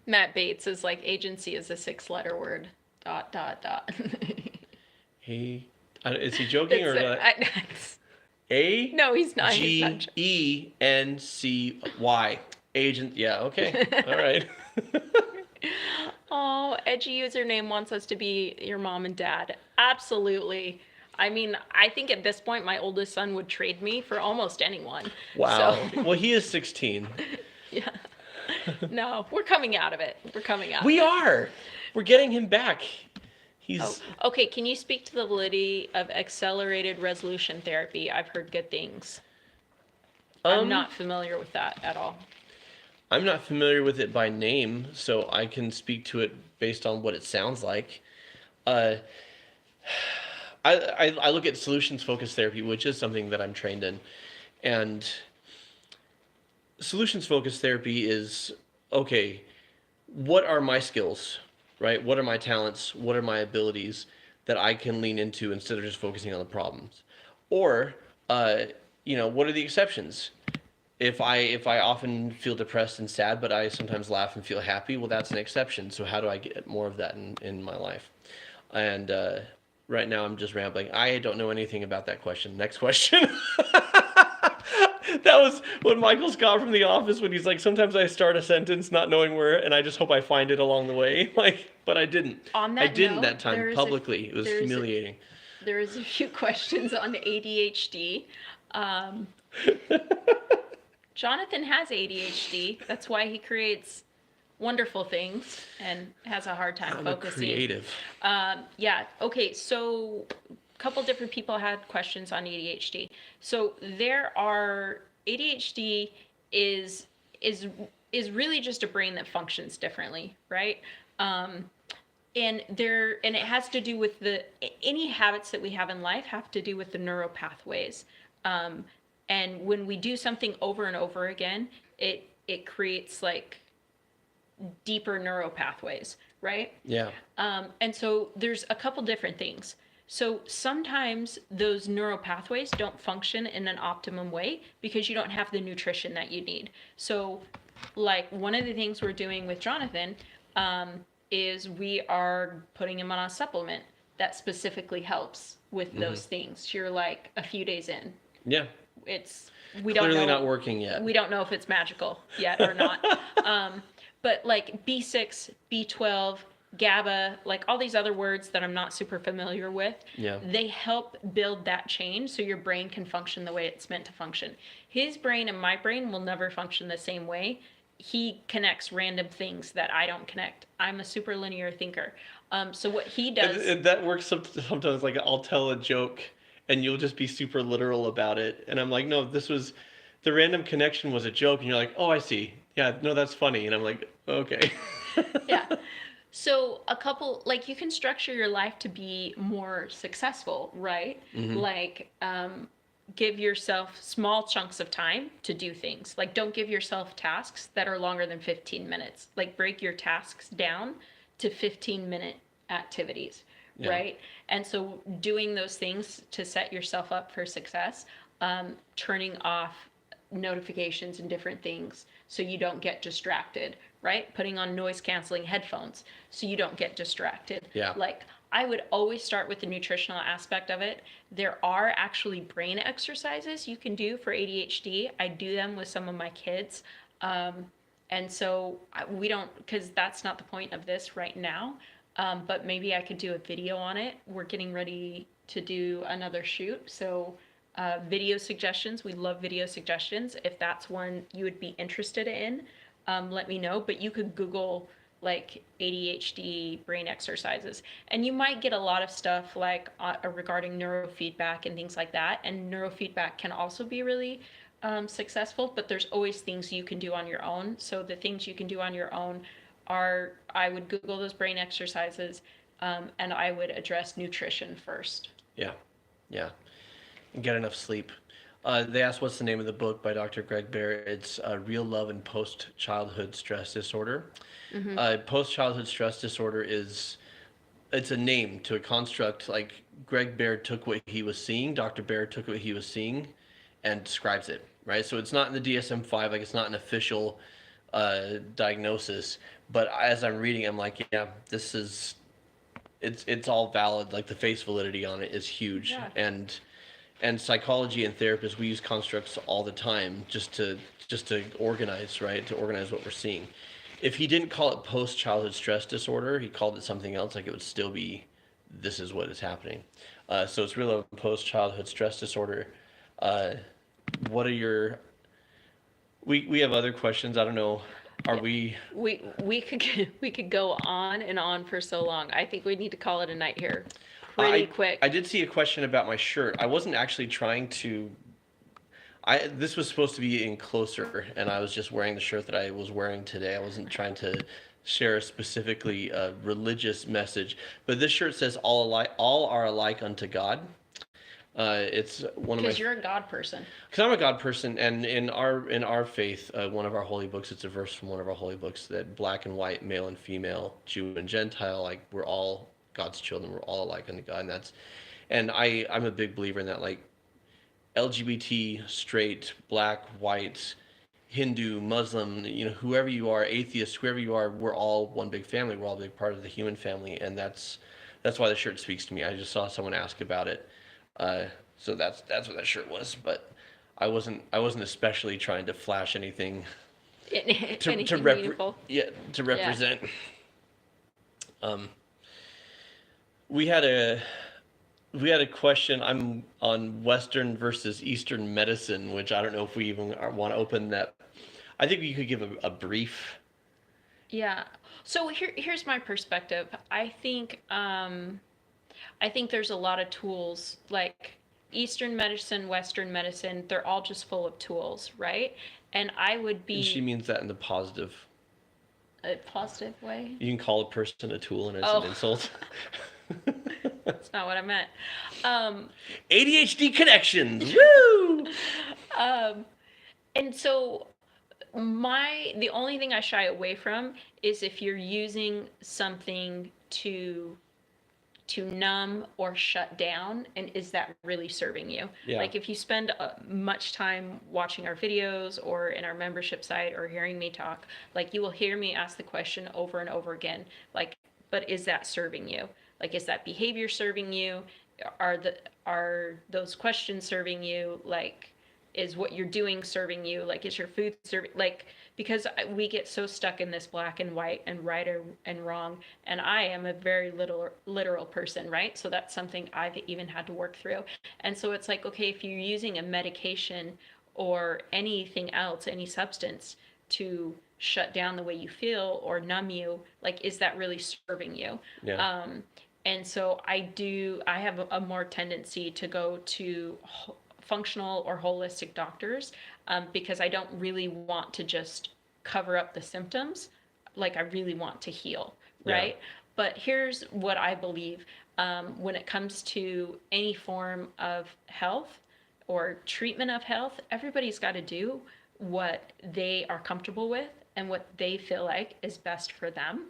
Matt Bates is like, agency is a 6-letter word. ... Hey, is he joking or not? A? No, he's not. G-E-N-C-Y. Agent. Yeah. Okay. All right. Oh, edgy username wants us to be your mom and dad. Absolutely. I mean, I think at this point, my oldest son would trade me for almost anyone. Wow. So. Well, he is 16. Yeah. No, we're coming out of it. We are. We're getting him back. He's. Oh, okay, can you speak to the validity of accelerated resolution therapy? I've heard good things. I'm not familiar with that at all. I'm not familiar with it by name, so I can speak to it based on what it sounds like. I look at solutions-focused therapy, which is something that I'm trained in. And solutions-focused therapy is, okay, what are my skills, right? What are my talents? What are my abilities that I can lean into instead of just focusing on the problems? Or, what are the exceptions? If I often feel depressed and sad, but I sometimes laugh and feel happy, well, that's an exception. So how do I get more of that in my life? And right now I'm just rambling. I don't know anything about that question. Next question. That was what Michael Scott from The Office when he's like, sometimes I start a sentence not knowing where, and I just hope I find it along the way. Like, but I didn't. On I that didn't note, that time publicly. It was there's a, humiliating. there's a few questions on ADHD. Um, Jonathan has ADHD. That's why he creates wonderful things and has a hard time I'm focusing. creative. Yeah. Okay. So, a couple different people had questions on ADHD. So there are ADHD is is is really just a brain that functions differently, right? And it has to do with any habits that we have in life have to do with the neural pathways. And when we do something over and over again, it creates like deeper neural pathways, right? Yeah. And so there's a couple different things. So sometimes those neural pathways don't function in an optimum way because you don't have the nutrition that you need. So, like one of the things we're doing with Jonathan is we are putting him on a supplement that specifically helps with those things. You're like a few days in. Yeah. We don't know. Clearly not working yet. We don't know if it's magical yet or not. But like B6, B12, GABA, like all these other words that I'm not super familiar with, they help build that change so your brain can function the way it's meant to function. His brain and my brain will never function the same way. He connects random things that I don't connect. I'm a super linear thinker. So what he does... And that works sometimes, like I'll tell a joke and you'll just be super literal about it. And I'm like, no, the random connection was a joke. And you're like, oh, I see. Yeah, no, that's funny. And I'm like, okay. Yeah. So like you can structure your life to be more successful, right? Like give yourself small chunks of time to do things. Like don't give yourself tasks that are longer than 15 minutes. Like break your tasks down to 15-minute activities, right? And so doing those things to set yourself up for success, turning off notifications and different things so you don't get distracted, right? Putting on noise canceling headphones so you don't get distracted. Yeah. Like I would always start with the nutritional aspect of it. There are actually brain exercises you can do for ADHD. I do them with some of my kids. And so we don't, because that's not the point of this right now. But maybe I could do a video on it. We're getting ready to do another shoot. So video suggestions. We love video suggestions. If that's one you would be interested in, let me know. But you could Google like ADHD brain exercises, and you might get a lot of stuff like regarding neurofeedback and things like that. And neurofeedback can also be really successful, but there's always things you can do on your own. So the things you can do on your own are, I would Google those brain exercises, and I would address nutrition first. Yeah. And get enough sleep. They asked what's the name of the book by Dr. Greg Bear. It's Real Love and Post-Childhood Stress Disorder. Post-childhood stress disorder it's a name to a construct. Like Greg Bear took what he was seeing, Dr. Bear took what he was seeing and describes it, right? So it's not in the DSM-5, like it's not an official diagnosis, but as I'm reading, I'm like, yeah, it's all valid. Like the face validity on it is huge. Yeah. And psychology and therapists, we use constructs all the time just to organize, right? To organize what we're seeing. If he didn't call it post-childhood stress disorder, he called it something else, like it would still be, this is what is happening. So it's really a post-childhood stress disorder. What are your... We have other questions. I don't know. Are we... We could go on and on for so long. I think we need to call it a night here. Pretty quick. I did see a question about my shirt. I wasn't actually trying to... This was supposed to be in closer, and I was just wearing the shirt that I was wearing today. I wasn't trying to share a specifically religious message. But this shirt says, all are alike unto God. It's one of my... Because you're a God person. Because I'm a God person, and in our faith, one of our holy books, it's a verse from one of our holy books, that black and white, male and female, Jew and Gentile, like we're all God's children, we're all alike unto God, and I'm a big believer in that, like LGBT, straight, black, white, Hindu, Muslim, whoever you are, atheist, whoever you are, we're all one big family. We're all a big part of the human family, and that's why the shirt speaks to me. I just saw someone ask about it, so that's what that shirt was. But I wasn't especially trying to flash anything to Anything rep meaningful? yeah, to Yeah. represent. Um, we had a we had a question. I'm on Western versus Eastern medicine, which I don't know if we even want to open that. I think you could give a brief. Yeah. So here's my perspective. I think there's a lot of tools like Eastern medicine, Western medicine, they're all just full of tools, right? And I would And she be means that in the positive. a positive way. You can call a person a tool, and it's an Oh, insult. that's not what I meant. Um, ADHD connections. Woo! um, and so the only thing I shy away from is if you're using something to numb or shut down, and is that really serving you? Yeah. Like if you spend much time watching our videos or in our membership site or hearing me talk, like you will hear me ask the question over and over again, like, but is that serving you? Like, is that behavior serving you? Are those questions serving you? Like, is what you're doing serving you? Like, is your food serving? Like, because we get so stuck in this black and white and right and wrong, and I am a very literal person, right? So that's something I've even had to work through. And so it's like, okay, if you're using a medication or anything else, any substance to shut down the way you feel or numb you, like, is that really serving you? Yeah. And so I have a more tendency to go to functional or holistic doctors, because I don't really want to just cover up the symptoms. Like, I really want to heal, Yeah. right? But here's what I believe, when it comes to any form of health or treatment of health, everybody's got to do what they are comfortable with and what they feel like is best for them.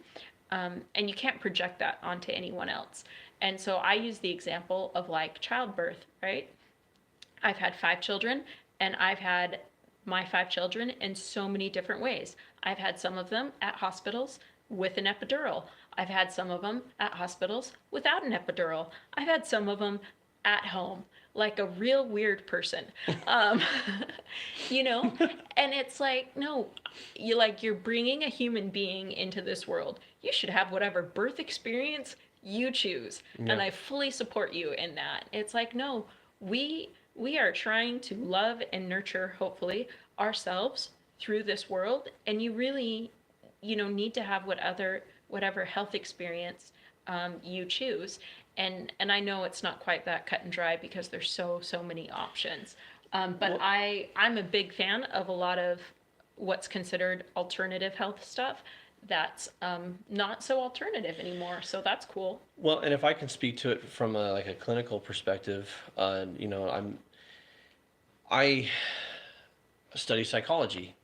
And you can't project that onto anyone else. And so I use the example of like childbirth, right? I've had 5 children, and I've had my 5 children in so many different ways. I've had some of them at hospitals with an epidural. I've had some of them at hospitals without an epidural. I've had some of them at home, like a real weird person. Um, you know, and it's like, no, you're bringing a human being into this world. You should have whatever birth experience you choose, Yeah. and I fully support you in that. It's like, no, we are trying to love and nurture, hopefully, ourselves through this world, and you really, need to have whatever health experience you choose. And I know it's not quite that cut and dry because there's so many options. But Well, I'm a big fan of a lot of what's considered alternative health stuff that's not so alternative anymore. So that's cool. well, and if I can speak to it from a clinical perspective, I study psychology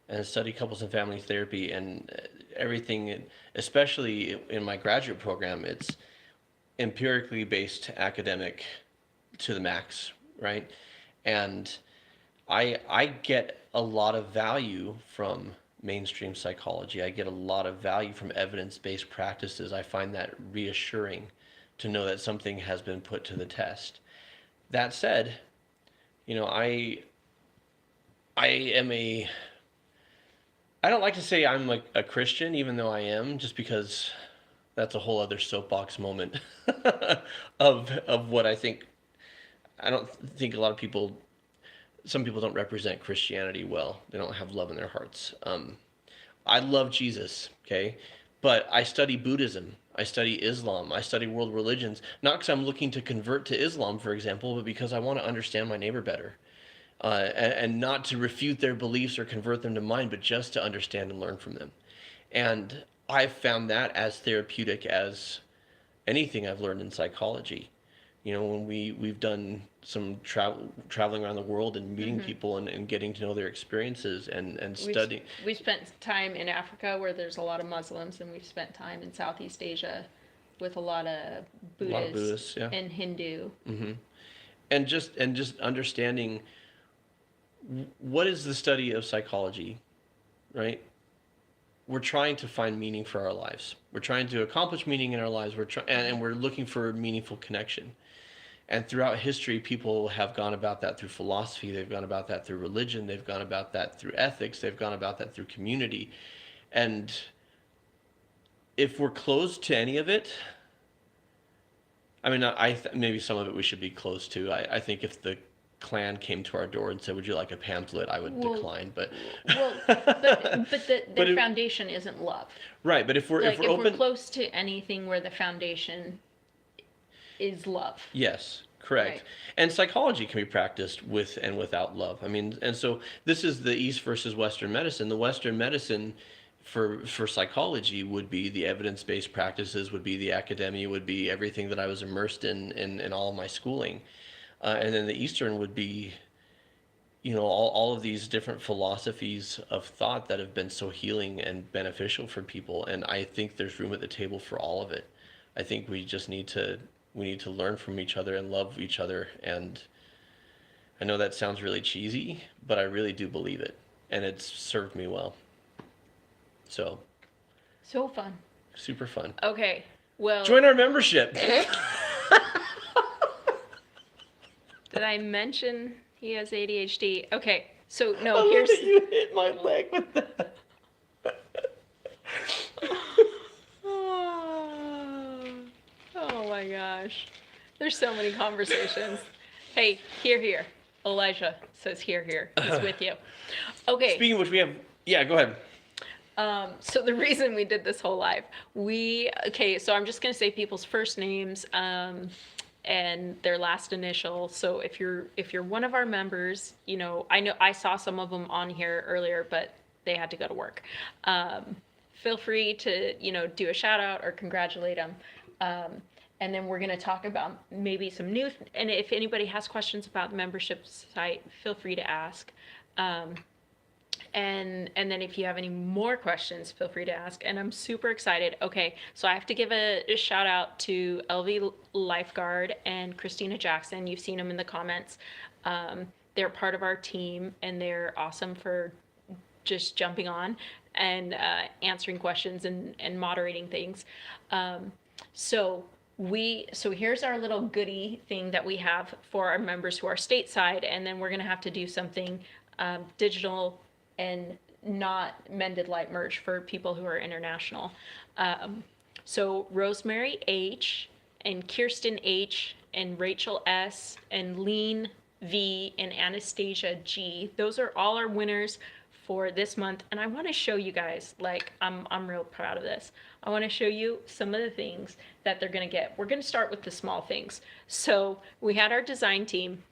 and study couples and family therapy and everything, especially in my graduate program, it's empirically based academic to the max, right? And I get a lot of value from mainstream psychology. I get a lot of value from evidence-based practices. I find that reassuring to know that something has been put to the test. That said, you know, I am a I don't like to say I'm like a Christian, even though I am, just because that's a whole other soapbox moment of what I think. I don't think a lot of people, some people don't represent Christianity well. They don't have love in their hearts. I love Jesus, okay, but I study Buddhism. I study Islam. I study world religions, not because I'm looking to convert to Islam, for example, but because I want to understand my neighbor better. And not to refute their beliefs or convert them to mine, but just to understand and learn from them. And I've found that as therapeutic as anything I've learned in psychology. When we've done some traveling around the world and meeting people and getting to know their experiences and studying. We've spent time in Africa where there's a lot of Muslims, and we've spent time in Southeast Asia with a lot of A lot of Buddhists, yeah. and Hindu. And just understanding what is the study of psychology, right? We're trying to find meaning for our lives. We're trying to accomplish meaning in our lives. And we're looking for meaningful connection. And throughout history, people have gone about that through philosophy, they've gone about that through religion, they've gone about that through ethics, they've gone about that through community. And if we're closed to any of it, I mean, maybe some of it we should be close to. I think if the Klan came to our door and said, "Would you like a pamphlet?" I would decline. But their foundation isn't love. Right, but if we're Like, if open, we're close to anything where the foundation is love. yes, correct. Right. And psychology can be practiced with and without love. I mean, and so this is the East versus Western medicine. The Western medicine for psychology would be the evidence-based practices, would be the academia, would be everything that I was immersed in all of my schooling. And then the Eastern would be, all of these different philosophies of thought that have been so healing and beneficial for people. And I think there's room at the table for all of it. I think we just need to learn from each other and love each other. And I know that sounds really cheesy, but I really do believe it. And it's served me well. So Fun. super fun. Okay. Well, Join our membership. Did I mention he has ADHD? Okay. So I no, love here's that you hit my leg with that. Oh my gosh. There's so many conversations. Hey, here. Elijah says here. He's with you. Okay. Speaking of which, go ahead. So the reason we did this whole live, so I'm just going to say people's first names, and their last initial. So if you're one of our members, I know I saw some of them on here earlier, but they had to go to work. Feel free to, do a shout out or congratulate them. And then we're going to talk about maybe some new, and if anybody has questions about the membership site, feel free to ask. And then if you have any more questions, feel free to ask. And I'm super excited. Okay, so I have to give a shout out to LV Lifeguard and Christina Jackson. You've seen them in the comments. They're part of our team, and they're awesome for just jumping on and answering questions and moderating things. So here's our little goodie thing that we have for our members who are stateside, and then we're gonna have to do something digital and not Mended Light merch for people who are international. So Rosemary H and Kirsten H and Rachel S and Lean V and Anastasia G. Those are all our winners for this month. And I want to show you guys, I'm real proud of this. I want to show you some of the things that they're going to get. We're going to start with the small things. So we had our design team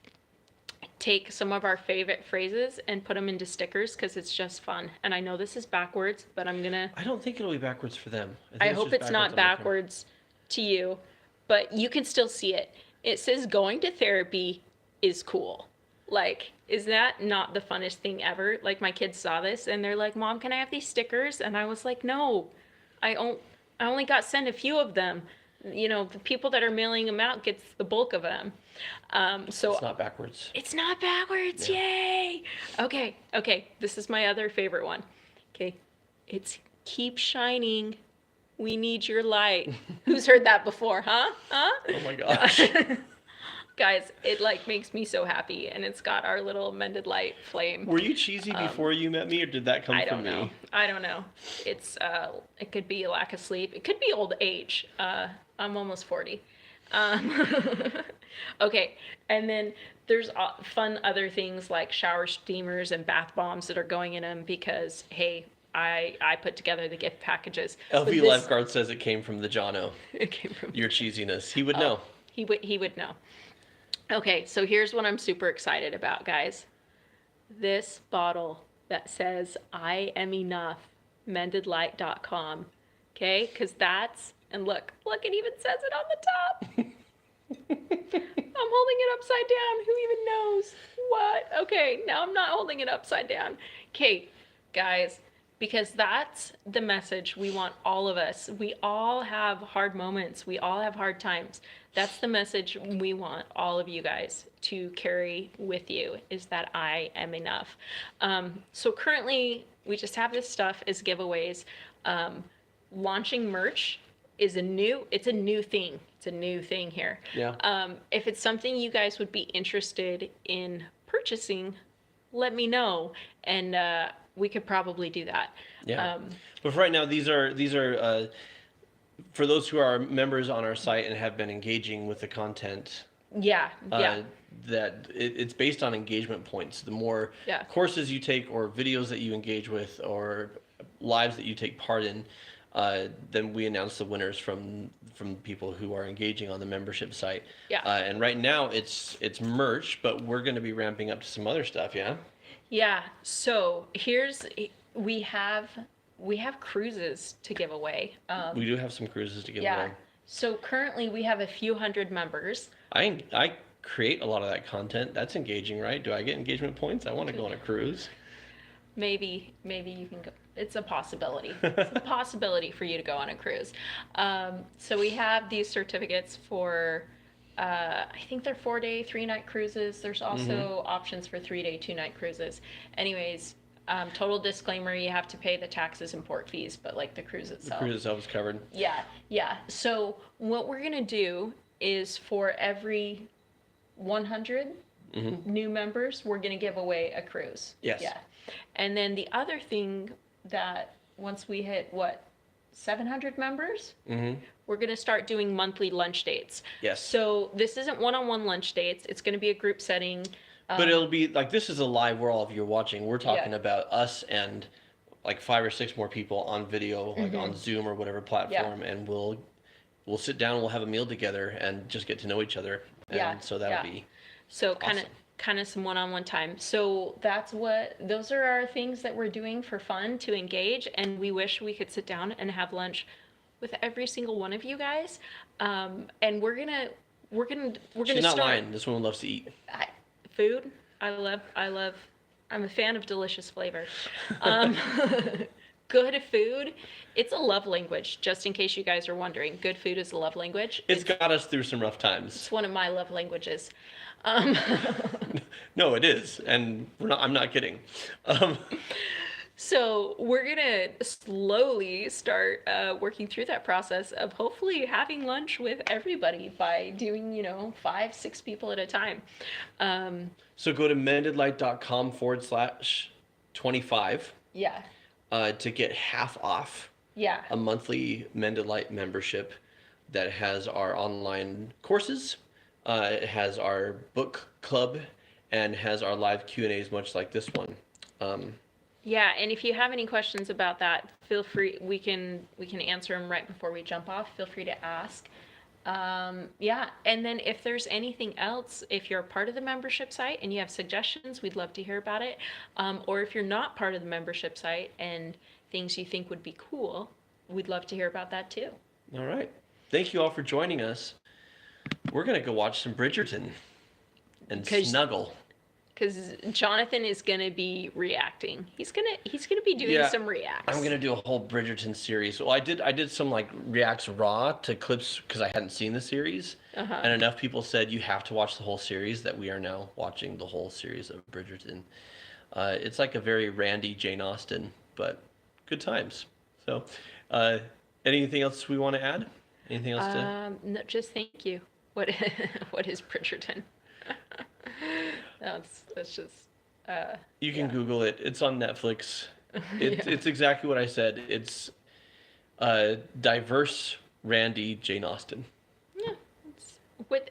take some of our favorite phrases and put them into stickers because it's just fun. And I know this is backwards, but I don't think it'll be backwards for them. I hope it's not backwards to you, but you can still see it. It says going to therapy is cool. Is that not the funnest thing ever? My kids saw this and they're like, "Mom, can I have these stickers?" And I was like, "No, I only got sent a few of them. The people that are mailing them out gets the bulk of them." So it's not backwards. It's not backwards. Yeah. Yay. Okay. This is my other favorite one. Okay. It's keep shining. We need your light. Who's heard that before, huh? Oh my gosh. Guys, it makes me so happy, and it's got our little Mended Light flame. Were you cheesy before you met me, or did that come from me? I don't know. It's it could be a lack of sleep. It could be old age. I'm almost 40. Okay, and then there's fun other things like shower steamers and bath bombs that are going in them because, hey, I put together the gift packages. LV Lifeguard says it came from the Jono. It came from your cheesiness. He would know. He would know. Okay, so here's what I'm super excited about, guys. This bottle that says "I am enough," mendedlight.com. Okay, because and look, it even says it on the top. I'm holding it upside down. Who even knows? What? Okay, now I'm not holding it upside down. Okay, guys, because that's the message we want all of us. We all have hard moments. We all have hard times. That's the message we want all of you guys to carry with you, is that I am enough. So currently, we just have this stuff as giveaways. Launching merch is a new thing. it's a new thing here. Yeah. If it's something you guys would be interested in purchasing, let me know, and we could probably do that. Yeah. But for right now, these are for those who are members on our site and have been engaging with the content. Yeah. That it's based on engagement points. The more Yeah. courses you take, or videos that you engage with, or lives that you take part in, then we announce the winners from people who are engaging on the membership site. Yeah. And right now it's merch, but we're going to be ramping up to some other stuff. Yeah. Yeah. So we have cruises to give away. We do have some cruises to give Yeah. away. So currently we have a few hundred members. I create a lot of that content. That's engaging, right? Do I get engagement points? I want to go on a cruise. Maybe you can go. It's a possibility. It's a possibility for you to go on a cruise. So we have these certificates for, I think they're 4-day, 3-night cruises. There's also options for 3-day, 2-night cruises. Anyways, total disclaimer, you have to pay the taxes and port fees, but like the cruise itself. The cruise itself is covered. Yeah. So what we're going to do is for every 100 new members, we're going to give away a cruise. Yes. Yeah. And then the other thing that once we hit 700 members, we're going to start doing monthly lunch dates. Yes. So this isn't one-on-one lunch dates. It's going to be a group setting. But it'll be like, this is a live where all of you are watching. We're talking about us and like 5 or 6 more people on video, like on Zoom or whatever platform, and we'll sit down, we'll have a meal together and just get to know each other. And so that'll be so awesome. kind of some one-on-one time. So those are our things that we're doing for fun to engage, and we wish we could sit down and have lunch with every single one of you guys. And we're gonna She's not start. lying. This woman loves to eat. Food. I love. I'm a fan of delicious flavor. Good food. It's a love language. Just in case you guys are wondering, good food is a love language. It's got us through some rough times. It's one of my love languages. No, it is, and I'm not kidding. So we're gonna slowly start working through that process of hopefully having lunch with everybody by doing 5-6 people at a time. So go to mendedlight.com/25. Yeah. To get half off. Yeah. A monthly Mended Light membership that has our online courses, it has our book club, and has our live Q&As, much like this one. Yeah, and if you have any questions about that, feel free. We can answer them right before we jump off. Feel free to ask. Yeah, and then if there's anything else, if you're a part of the membership site and you have suggestions, we'd love to hear about it. Or if you're not part of the membership site and things you think would be cool, we'd love to hear about that too. All right. Thank you all for joining us. We're going to go watch some Bridgerton and snuggle. Because Jonathan is gonna be reacting. He's gonna be doing some reacts. I'm gonna do a whole Bridgerton series. Well, I did some like reacts raw to clips because I hadn't seen the series, and enough people said you have to watch the whole series that we are now watching the whole series of Bridgerton. It's like a very Randy Jane Austen, but good times. So, anything else we want to add? Anything else to? No, just thank you. What is Bridgerton? That's just. You can Google it. It's on Netflix. It's exactly what I said. It's diverse Randy Jane Austen. Yeah,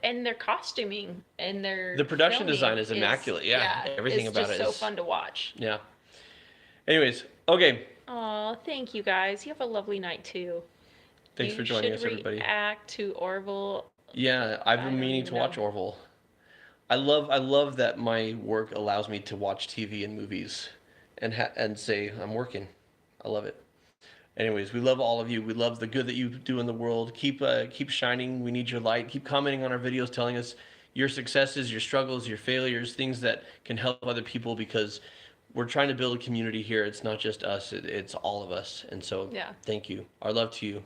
and their costuming and the production design is immaculate. Yeah, everything about it is so fun to watch. Yeah. Anyways, okay. Oh, thank you guys. You have a lovely night too. Thanks for joining us, everybody. React to Orville. Yeah, I've been meaning to watch Orville. I love that my work allows me to watch TV and movies and say I'm working. I love it. Anyways, we love all of you. We love the good that you do in the world. Keep shining. We need your light. Keep commenting on our videos, telling us your successes, your struggles, your failures, things that can help other people, because we're trying to build a community here. It's not just us. It's all of us. And so thank you. Our love to you,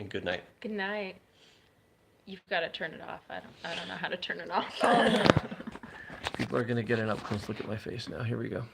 and good night. Good night. You've got to turn it off. I don't know how to turn it off. People are going to get an up close look at my face now. Here we go.